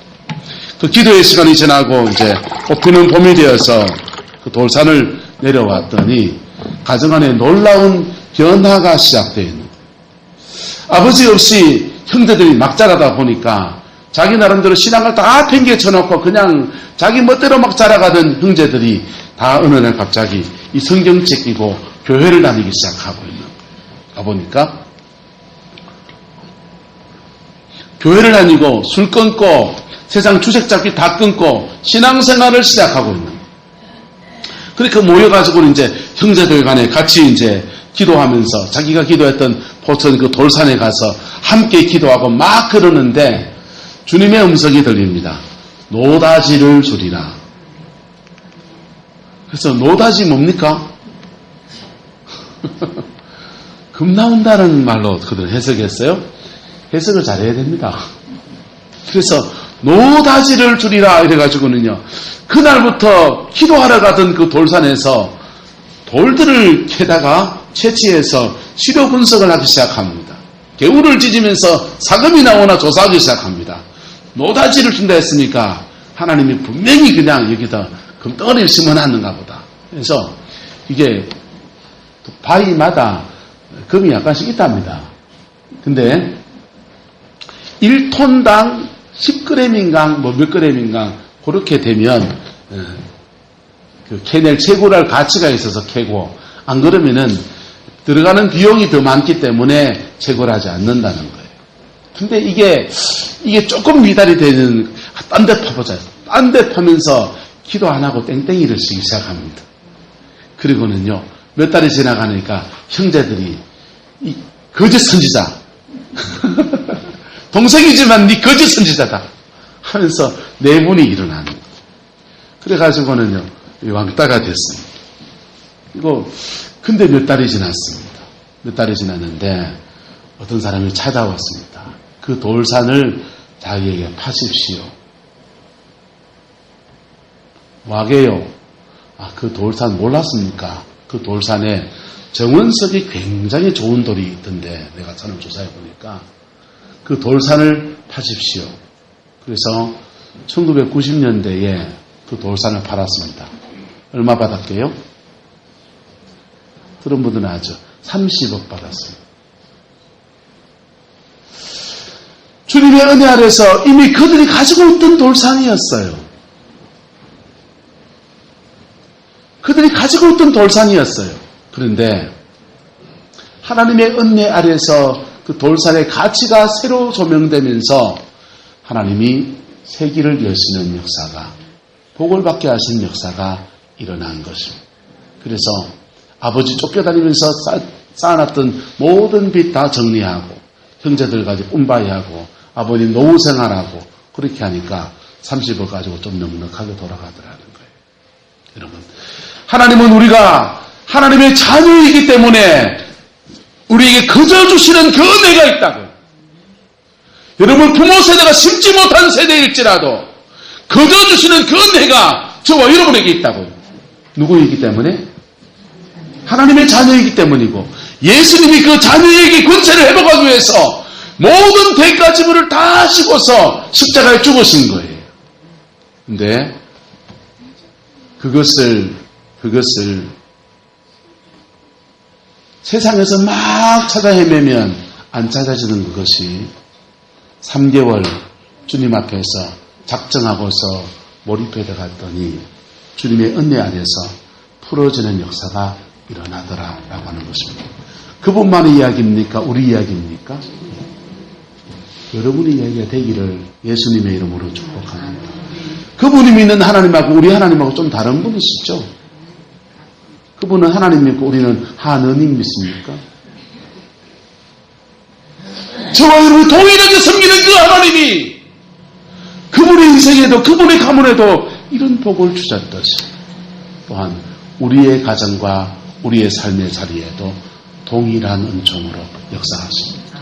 그 기도의 시간이 지나고 이제 꽃피는 봄이 되어서 그 돌산을 내려왔더니 가정 안에 놀라운 변화가 시작되어 있는 거예요. 아버지 없이 형제들이 막 자라다 보니까 자기 나름대로 신앙을 다 팽개쳐놓고 그냥 자기 멋대로 막 자라가던 형제들이 다 어느 날 갑자기 이 성경책 끼고 교회를 다니기 시작하고 있는 거예요. 가보니까 교회를 다니고 술 끊고 세상 주색 잡기 다 끊고 신앙생활을 시작하고 있는 거예요. 그렇게 모여가지고 이제 형제들 간에 같이 이제 기도하면서 자기가 기도했던 포천 그 돌산에 가서 함께 기도하고 막 그러는데 주님의 음성이 들립니다. 노다지를 주리라. 그래서 노다지 뭡니까? 금 나온다는 말로 그들 해석했어요. 해석을 잘해야 됩니다. 그래서 노다지를 주리라 이래가지고는요. 그날부터 기도하러 가던 그 돌산에서 돌들을 캐다가 채취해서 시료 분석을 하기 시작합니다. 개울을 찢으면서 사금이 나오나 조사하기 시작합니다. 노다지를 준다 했으니까 하나님이 분명히 그냥 여기다 금덩어리를 심어놨는가 보다. 그래서 이게 바위마다 금이 약간씩 있답니다. 근데 1톤당 10g인가 뭐 몇 g인가 그렇게 되면 그 캐낼 채굴할 가치가 있어서 캐고 안 그러면은 들어가는 비용이 더 많기 때문에 채굴하지 않는다는 거예요. 근데 이게 조금 미달이 되는 딴 데 파보자. 딴 데 파면서 기도 안 하고 땡땡이를 쓰기 시작합니다. 그리고는요 몇 달이 지나가니까 형제들이 이 거짓 선지자 동생이지만 네 거짓 선지자다 하면서 내분이 일어나는 거예요. 그래가지고는요 왕따가 됐습니다. 이거 근데 몇 달이 지났습니다. 몇 달이 지났는데 어떤 사람이 찾아왔습니다. 그 돌산을 자기에게 파십시오. 와게요. 아, 그 돌산 몰랐습니까? 그 돌산에 정원석이 굉장히 좋은 돌이 있던데 내가 산을 조사해 보니까 그 돌산을 파십시오. 그래서 1990년대에 그 돌산을 팔았습니다. 얼마 받았게요? 들은 분들은 아죠. 30억 받았습니다. 주님의 은혜 아래서 이미 그들이 가지고 있던 돌산이었어요. 그들이 가지고 있던 돌산이었어요. 그런데 하나님의 은혜 아래서 그 돌산의 가치가 새로 조명되면서 하나님이 세기를 여시는 역사가 복을 받게 하신 역사가 일어난 것입니다. 그래서 아버지 쫓겨다니면서 쌓아놨던 모든 빚 다 정리하고 형제들까지 뿜바이하고 아버님 노후 생활하고 그렇게 하니까 30억 가지고 좀 넉넉하게 돌아가더라는 거예요. 여러분, 하나님은 우리가 하나님의 자녀이기 때문에 우리에게 거저 주시는 그 은혜가 있다고. 여러분 부모 세대가 심지 못한 세대일지라도 거저 주시는 그 은혜가 저와 여러분에게 있다고. 누구이기 때문에? 하나님의 자녀이기 때문이고 예수님이 그 자녀에게 권세를 회복하기 위해서 모든 대가 지불을 다 하시고서 십자가에 죽으신 거예요. 근데 그것을 세상에서 막 찾아 헤매면 안 찾아지는 그것이 3개월 주님 앞에서 작정하고서 몰입해 들어갔더니 주님의 은혜 안에서 풀어지는 역사가 일어나더라라고 하는 것입니다. 그분만의 이야기입니까? 우리 이야기입니까? 여러분의 이야기가 되기를 예수님의 이름으로 축복합니다. 그분이 믿는 하나님하고 우리 하나님하고 좀 다른 분이시죠? 그분은 하나님 믿고 우리는 하느님 믿습니까? 저와 여러분이 동일하게 섬기는 그 하나님이 그분의 인생에도 그분의 가문에도 이런 복을 주셨듯이 또한 우리의 가정과 우리의 삶의 자리에도 동일한 은총으로 역사하십니다.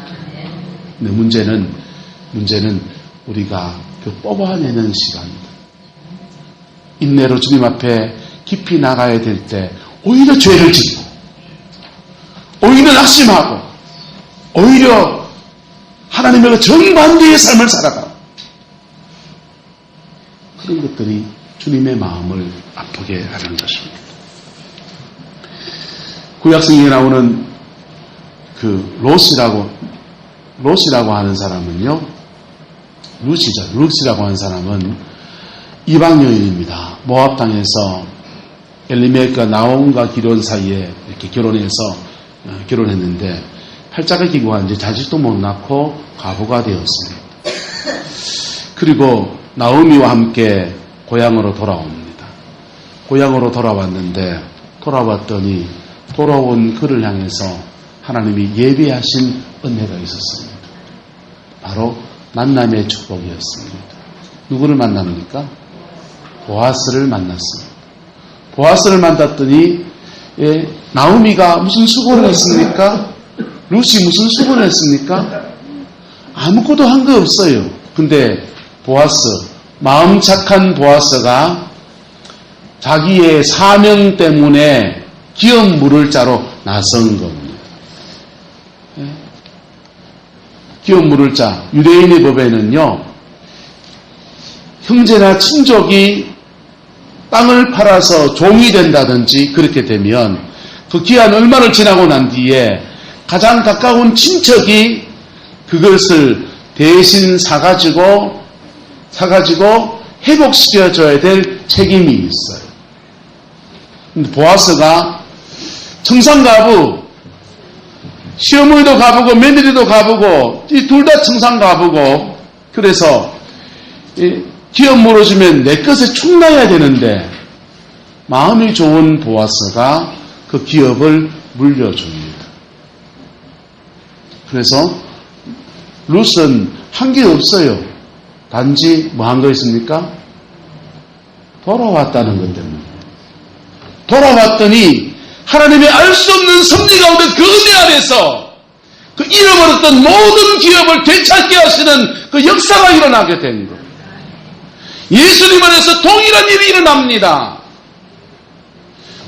근데 문제는 우리가 그 뽑아내는 시간입니다. 인내로 주님 앞에 깊이 나가야 될 때 오히려 죄를 짓고 오히려 낙심하고 오히려 하나님과 정반대의 삶을 살아가고 그런 것들이 주님의 마음을 아프게 하는 것입니다. 구약성경에 나오는 그 롯이라고 하는 사람은요, 룻이라고 하는 사람은 이방 여인입니다. 모압 땅에서 엘리멜과 나온과 기론 사이에 이렇게 결혼했는데 팔자가 기고가 이제 자식도 못 낳고 과부가 되었습니다. 그리고 나오미와 함께 고향으로 돌아옵니다. 고향으로 돌아왔는데 돌아왔더니 돌아온 그를 향해서 하나님이 예비하신 은혜가 있었습니다. 바로 만남의 축복이었습니다. 누구를 만납니까? 보아스를 만났습니다. 보아스를 만났더니 나오미가 무슨 수고를 했습니까? 룻이 무슨 수고를 했습니까? 아무것도 한 거 없어요. 근데 보아스, 마음 착한 보아스가 자기의 사명 때문에 기업 물을 자로 나선 겁니다. 기업 물을 자, 유대인의 법에는요, 형제나 친족이 땅을 팔아서 종이 된다든지 그렇게 되면 그 기한 얼마를 지나고 난 뒤에 가장 가까운 친척이 그것을 대신 사가지고 회복시켜줘야 될 책임이 있어요. 근데 보아스가 청산가부, 시어머니도 가보고 며느리도 가보고 이 둘 다 청산가부고 그래서 기업 물어주면 내 것에 충나야 되는데 마음이 좋은 보아스가 그 기업을 물려줍니다. 그래서 룻은 한 게 없어요. 단지 뭐 한 거 있습니까? 돌아왔다는 것 때문에. 돌아왔더니 하나님의 알 수 없는 섭리 가운데 그 은혜 안에서 그 잃어버렸던 모든 기업을 되찾게 하시는 그 역사가 일어나게 된 것. 예수님 안에서 동일한 일이 일어납니다.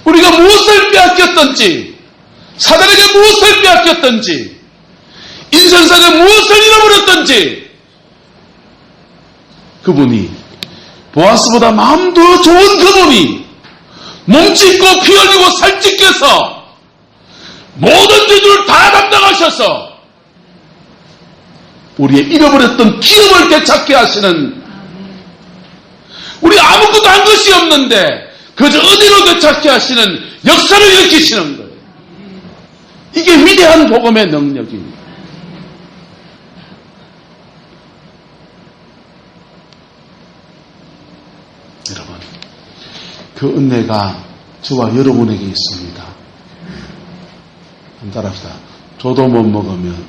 우리가 무엇을 빼앗겼던지, 사단에게 무엇을 빼앗겼던지, 인생상에 무엇을 잃어버렸던지, 그분이, 보아스보다 마음 더 좋은 그분이, 몸짓고 피 흘리고 살찌켜서 모든 죄들을 다 담당하셔서 우리의 잃어버렸던 기업을 되찾게 하시는, 우리 아무것도 한 것이 없는데 그저 은혜로 되찾게 하시는 역사를 일으키시는 거예요. 이게 위대한 복음의 능력입니다. 여러분, 그 은혜가 저와 여러분에게 있습니다. 따라합시다. 저도 못 먹으면,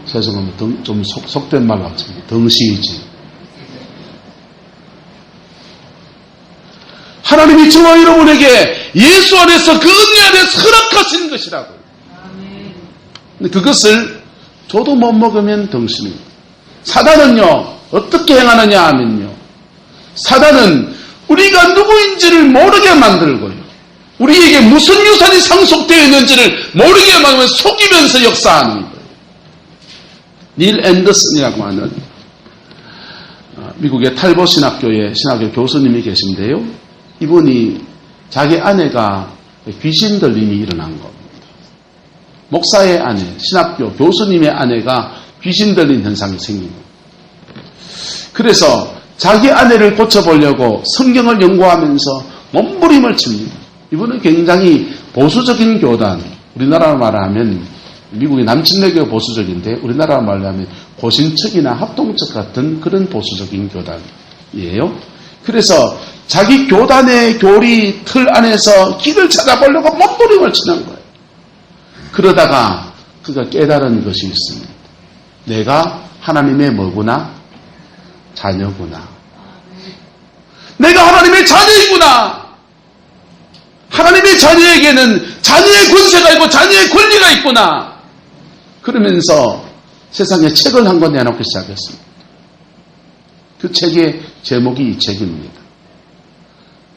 죄송합니다. 좀 속된 말 같습니다. 덩시이지. 하나님이 저와 여러분에게 예수 안에서 그 은혜 안에서 허락하신 것이라고요. 근데 그것을 저도 못 먹으면 덩신입니다. 사단은요, 어떻게 행하느냐 하면요, 사단은 우리가 누구인지를 모르게 만들고요, 우리에게 무슨 유산이 상속되어 있는지를 모르게 만들면 속이면서 역사하는 거예요. 닐 앤더슨이라고 하는 미국의 탈보 신학교의 신학교 교수님이 계신데요, 이분이 자기 아내가 귀신 들림이 일어난 겁니다. 목사의 아내, 신학교 교수님의 아내가 귀신 들린 현상이 생긴 겁니다. 그래서 자기 아내를 고쳐보려고 성경을 연구하면서 몸부림을 칩니다. 이분은 굉장히 보수적인 교단, 우리나라로 말하면 미국의 남침내교 보수적인데 우리나라로 말하면 고신측이나 합동측 같은 그런 보수적인 교단이에요. 그래서 자기 교단의 교리 틀 안에서 길을 찾아보려고 몸부림을 치는 거예요. 그러다가 그가 깨달은 것이 있습니다. 내가 하나님의 뭐구나? 자녀구나. 내가 하나님의 자녀이구나. 하나님의 자녀에게는 자녀의 권세가 있고 자녀의 권리가 있구나. 그러면서 세상에 책을 한 권 내놓기 시작했습니다. 그 책의 제목이 이 책입니다.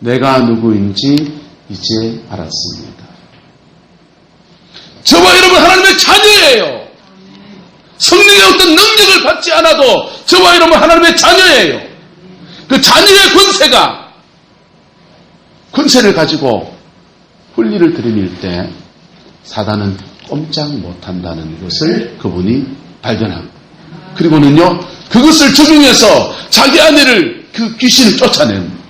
내가 누구인지 이제 알았습니다. 저와 여러분 하나님의 자녀예요. 성령의 어떤 능력을 받지 않아도 저와 여러분 하나님의 자녀예요. 그 자녀의 권세를 가지고 훈리를 들이밀 때 사단은 꼼짝 못한다는 것을 그분이 발견합니다. 그리고는요, 그것을 적용해서 자기 아내를 그 귀신을 쫓아냅니다.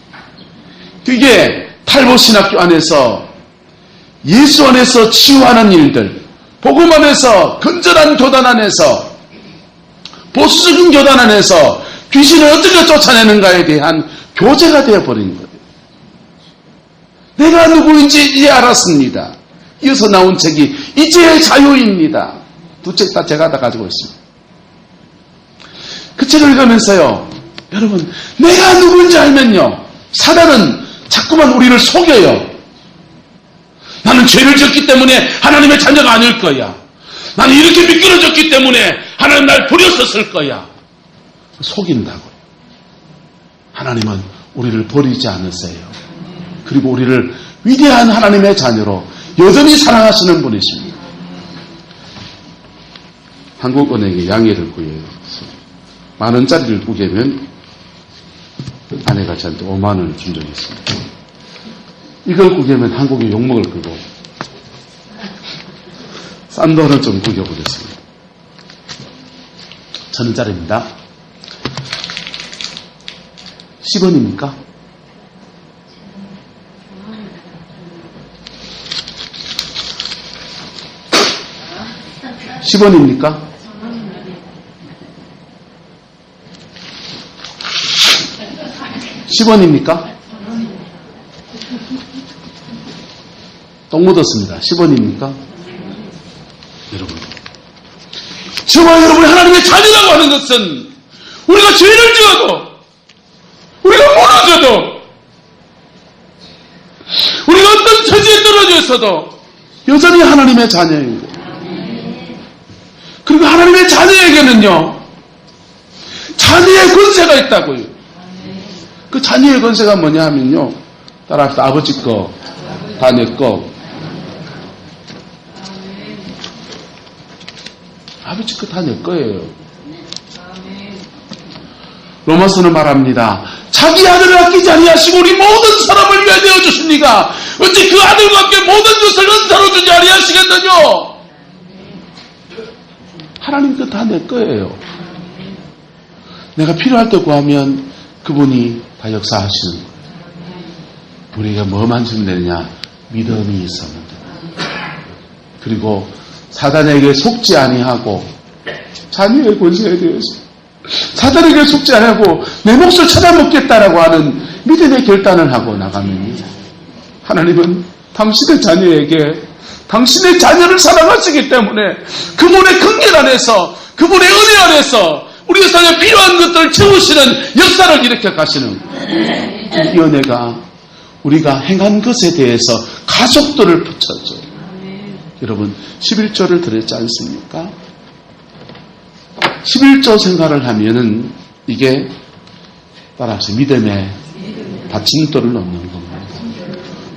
그게 탈보신학교 안에서 예수 안에서 치유하는 일들, 복음 안에서 건전한 교단 안에서 보수적인 교단 안에서 귀신을 어떻게 쫓아내는가에 대한 교재가 되어버린 거예요. 내가 누구인지 이제 알았습니다. 이어서 나온 책이 이제 자유입니다. 두 책 다 제가 다 가지고 있습니다. 그 책을 읽으면서요, 여러분, 내가 누구인지 알면요, 사단은 자꾸만 우리를 속여요. 나는 죄를 지었기 때문에 하나님의 자녀가 아닐 거야. 나는 이렇게 미끄러졌기 때문에 하나님 날 버렸었을 거야. 속인다고요. 하나님은 우리를 버리지 않으세요. 그리고 우리를 위대한 하나님의 자녀로 여전히 사랑하시는 분이십니다. 한국은행에 양해를 구해요. 10,000원짜리를 구겨면 아내가 저한테 50,000원을 준 적이 있습니다. 이걸 구겨면 한국에 욕먹을 거고 싼 돈을 좀 구겨보겠습니다. 1,000원짜리입니다. 10원입니까? 10원입니까? 10원입니까? 똥 묻었습니다. 10원입니까? 여러분, 저와 여러분이 하나님의 자녀라고 하는 것은 우리가 죄를 지어도, 우리가 무너져도, 우리가 어떤 처지에 떨어져 있어도 여전히 하나님의 자녀인 거예요. 그리고 하나님의 자녀에게는요, 자녀의 권세가 있다고요. 그 자녀의 권세가 뭐냐 하면요, 따라합시다. 아버지 거, 다 내 거. 아버지 거 다 내 거예요. 로마서는 말합니다. 자기 아들을 아끼지 아니하시고 우리 모든 사람을 위하여 내어주십니까? 어찌 그 아들과 함께 모든 것을 은사로 주지 아니하시겠느냐? 하나님 거 다 내 거예요. 내가 필요할 때 구하면 그분이 다 역사하시는 거예요. 우리가 뭐만 주면 되느냐? 믿음이 있으면 됩니다. 그리고 사단에게 속지 아니하고 자녀의 권세에 대해서 사단에게 속지 아니하고 내 몫을 찾아먹겠다라고 하는 믿음의 결단을 하고 나가면 하나님은 당신의 자녀에게 당신의 자녀를 사랑하시기 때문에 그분의 긍휼 안에서 그분의 은혜 안에서 우리 세상에 필요한 것들을 채우시는 역사를 일으켜 가시는 이 은혜가 우리가 행한 것에 대해서 가족들을 붙여줘요. 여러분 11조를 들었지 않습니까? 11조 생활을 하면은 이게 따라서 믿음의 받침돌을 놓는 겁니다.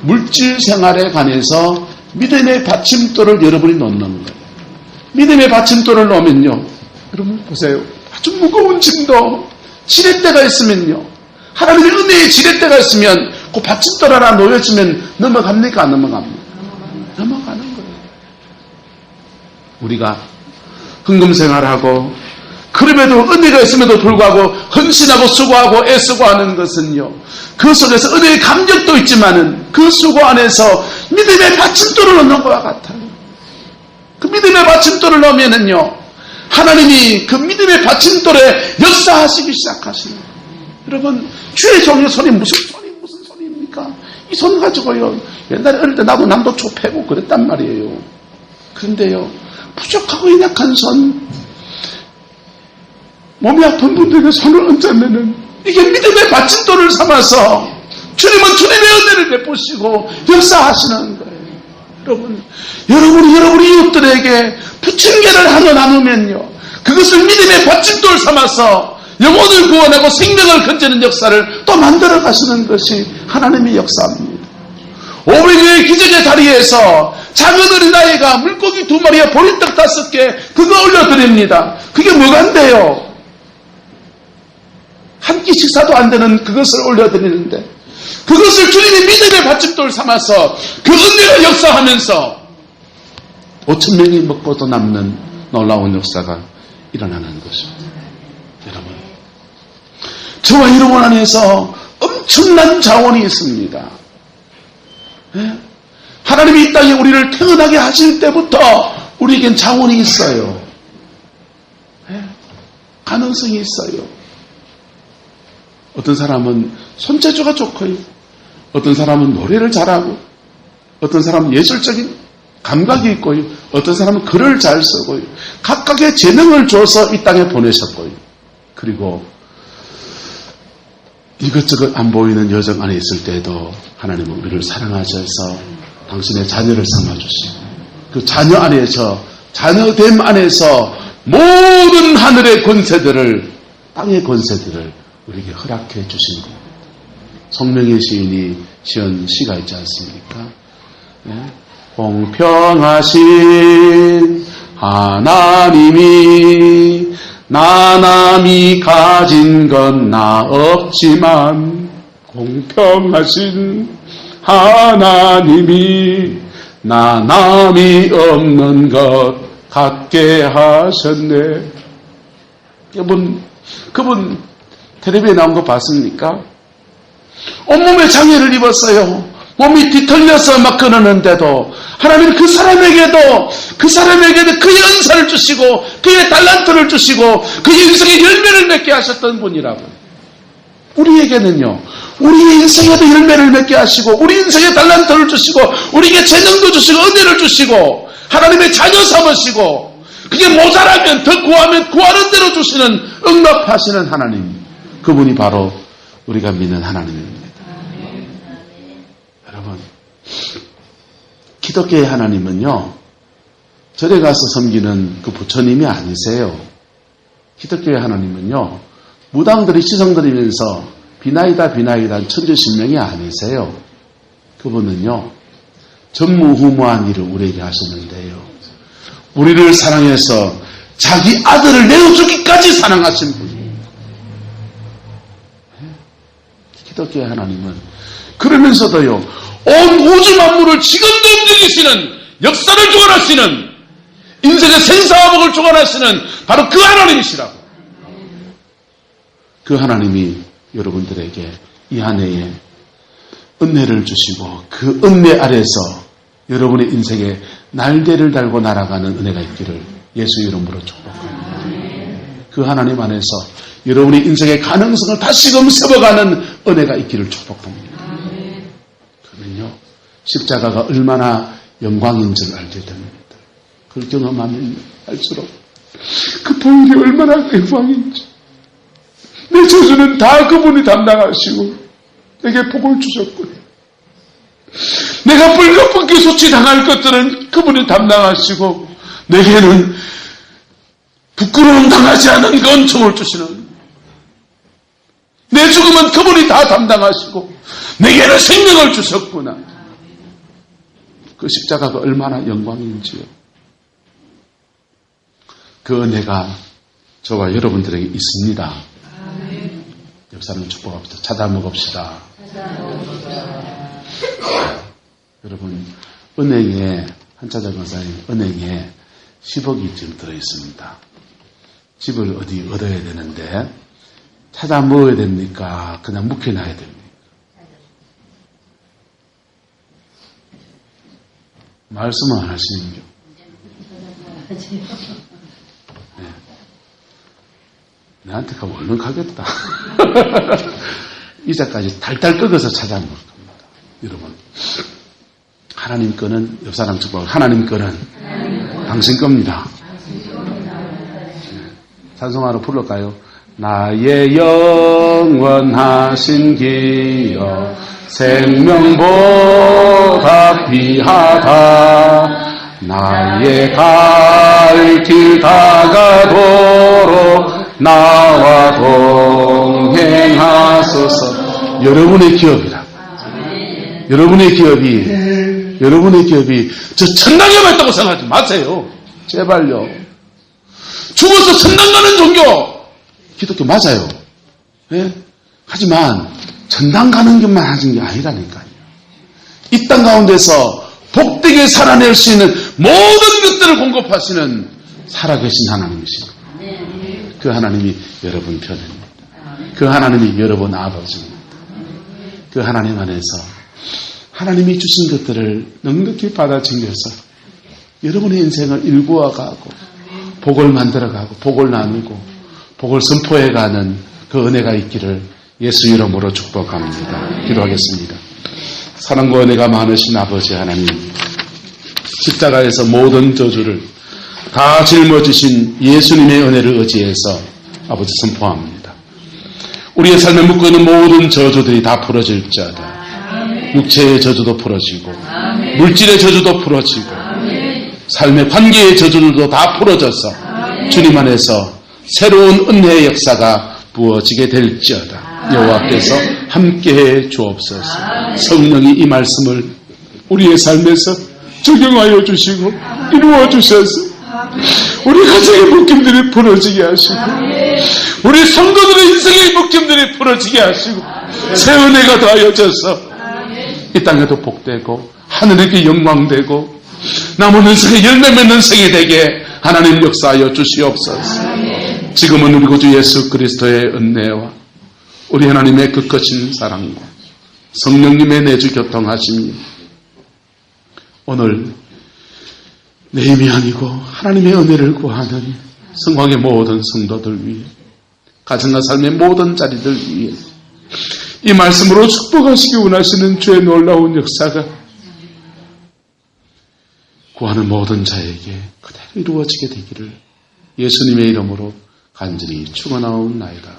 물질 생활에 관해서 믿음의 받침돌을 여러분이 놓는 거예요. 믿음의 받침돌을 놓으면요, 여러분 보세요. 아주 무거운 짐도 지렛대가 있으면요, 하나님의 은혜의 지렛대가 있으면 그 받침돌 하나 놓여지면 넘어갑니까? 안 넘어갑니까? 넘어가는 거예요. 우리가 헌금 생활하고 그럼에도 은혜가 있음에도 불구하고 헌신하고 수고하고 애쓰고 하는 것은요, 그 속에서 은혜의 감격도 있지만은 그 수고 안에서 믿음의 받침돌을 넣는 것과 같아요. 그 믿음의 받침돌을 넣으면은요, 하나님이 그 믿음의 받침돌에 역사하시기 시작하시는 거예요. 여러분, 주의 종의 손이 무슨 이 손 가지고요. 옛날에 어릴 때 나도 남도초 패고 그랬단 말이에요. 그런데요, 부족하고 연약한 손, 몸이 아픈 분들에게 손을 얹으면은 이게 믿음의 받침돌을 삼아서 주님은 주님의 은혜를 베푸시고 역사하시는 거예요. 여러분이 이웃들에게 부침개를 하나 나누면요, 그것을 믿음의 받침돌 삼아서 영혼을 구원하고 생명을 건지는 역사를 또 만들어 가시는 것이 하나님의 역사입니다. 500여의 기적의 자리에서 작은 어린아이가 물고기 2마리에 보리떡 5개 그거 올려드립니다. 그게 뭐간데요? 한 끼 식사도 안 되는 그것을 올려드리는데, 그것을 주님이 믿음의 받침돌 삼아서 그 은혜가 역사하면서 5,000명이 먹고도 남는 놀라운 역사가 일어나는 것입니다. 여러분, 저와 여러분 안에서 엄청난 자원이 있습니다. 하나님이 이 땅에 우리를 태어나게 하실 때부터 우리에겐 자원이 있어요. 가능성이 있어요. 어떤 사람은 손재주가 좋고요, 어떤 사람은 노래를 잘하고, 어떤 사람은 예술적인 감각이 있고요, 어떤 사람은 글을 잘 쓰고요. 각각의 재능을 줘서 이 땅에 보내셨고요. 그리고 이것저것 안 보이는 여정 안에 있을 때에도 하나님은 우리를 사랑하셔서 당신의 자녀를 삼아주시고, 그 자녀 안에서, 자녀됨 안에서 모든 하늘의 권세들을, 땅의 권세들을 우리에게 허락해 주신 겁니다. 성명의 시인이 지은 시가 있지 않습니까? 공평하신 하나님이 나남이 가진 건 나 없지만, 공평하신 하나님이 나남이 없는 것 갖게 하셨네. 그분 텔레비에 나온 거 봤습니까? 온몸에 장애를 입었어요. 몸이 뒤틀려서 막 그러는데도 하나님 그 사람에게도 그의 은사를 주시고 그의 달란트를 주시고 그의 인생의 열매를 맺게 하셨던 분이라고. 우리에게는요, 우리의 인생에도 열매를 맺게 하시고 우리 인생에 달란트를 주시고 우리에게 재능도 주시고 은혜를 주시고 하나님의 자녀 삼으시고, 그게 모자라면 더 구하면 구하는 대로 주시는 응답하시는 하나님, 그분이 바로 우리가 믿는 하나님입니다. 여러분, 기독교의 하나님은요, 절에 가서 섬기는 그 부처님이 아니세요. 기독교의 하나님은요, 무당들이 시성드리면서 비나이다 천주신명이 아니세요. 그분은요, 전무후무한 일을 우리에게 하시는데요, 우리를 사랑해서 자기 아들을 내어주기까지 사랑하신 분입니다. 기독교의 하나님은 그러면서도요, 온 우주 만물을 지금도 움직이시는, 역사를 주관하시는, 인생의 생사화복을 주관하시는 바로 그 하나님이시라고. 그 하나님이 여러분들에게 이 한 해에 은혜를 주시고 그 은혜 아래서 여러분의 인생에 날개를 달고 날아가는 은혜가 있기를 예수 이름으로 축복합니다. 그 하나님 안에서 여러분의 인생의 가능성을 다시금 세워가는 은혜가 있기를 축복합니다. 그러면요, 십자가가 얼마나 영광인 줄 알게 됩니다. 그걸 경험하면 할수록 그 보일이 얼마나 영광인지, 내 저주는 다 그분이 담당하시고 내게 복을 주셨고요, 내가 뿔거품게 소치당할 것들은 그분이 담당하시고 내게는 부끄러움 당하지 않은 그 은총을 주시는, 내 죽음은 그분이 다 담당하시고 내게는 생명을 주셨구나. 그 십자가가 얼마나 영광인지요. 그 은혜가 저와 여러분들에게 있습니다. 역사는 축복합시다. 찾아 먹읍시다. 여러분, 은행에, 한차자 권사님 은행에 10억이 지금 들어있습니다. 집을 어디 얻어야 되는데 찾아 먹어야 됩니까? 그냥 묵혀놔야 됩니까? 말씀은 안 하시는겨. 네. 내한테 가면 얼른 가겠다. 이자까지 달달 꺾어서 찾아 먹을 겁니다. 여러분, 하나님 거는 옆 사람 축복하고 하나님 거는 당신 겁니다. 찬송하러 불러까요? 나의 영원하신 기여 생명보다 귀하다. 나의 갈 길 다가도록 나와 동행하소서. 여러분의 기업이라. 여러분의 기업이 저 천당에만 있다고 생각하지 마세요. 제발요. 죽어서 천당 가는 종교 기독교 맞아요. 네? 하지만 천당 가는 것만 하는 게 아니라니까요. 이 땅 가운데서 복되게 살아낼 수 있는 모든 것들을 공급하시는 살아계신 하나님이십니다. 그 하나님이 여러분 편입니다. 그 하나님이 여러분 아버지입니다. 그 하나님 안에서 하나님이 주신 것들을 넉넉히 받아 챙겨서 여러분의 인생을 일구어가고 복을 만들어가고 복을 나누고 복을 선포해가는 그 은혜가 있기를 예수 이름으로 축복합니다. 기도하겠습니다. 사랑과 은혜가 많으신 아버지 하나님, 십자가에서 모든 저주를 다 짊어지신 예수님의 은혜를 의지해서 아버지 선포합니다. 우리의 삶에 묶고 있는 모든 저주들이 다 풀어질지어다. 육체의 저주도 풀어지고 물질의 저주도 풀어지고 삶의 관계의 저주들도 다 풀어져서 주님 안에서 새로운 은혜의 역사가 부어지게 될지어다. 여호와께서 함께해 주옵소서. 성령이 이 말씀을 우리의 삶에서 적용하여 주시고 이루어 주셔서 우리 가정의 묶임들이 풀어지게 하시고 우리 성도들의 인생의 묶임들이 풀어지게 하시고 새 은혜가 더하여져서 이 땅에도 복되고 하늘에게 영광되고 남은 인생에 열매 맺는 생이 되게 하나님 역사하여 주시옵소서. 지금은 우리 구주 예수 그리스도의 은혜와 우리 하나님의 그 거친 사랑과 성령님의 내주 교통하심이 오늘 내 힘이 아니고 하나님의 은혜를 구하는 성황의 모든 성도들 위해 가정과 삶의 모든 자리들 위해 이 말씀으로 축복하시기 원하시는 주의 놀라운 역사가 구하는 모든 자에게 그대로 이루어지게 되기를 예수님의 이름으로 간절히 축원하옵나이다.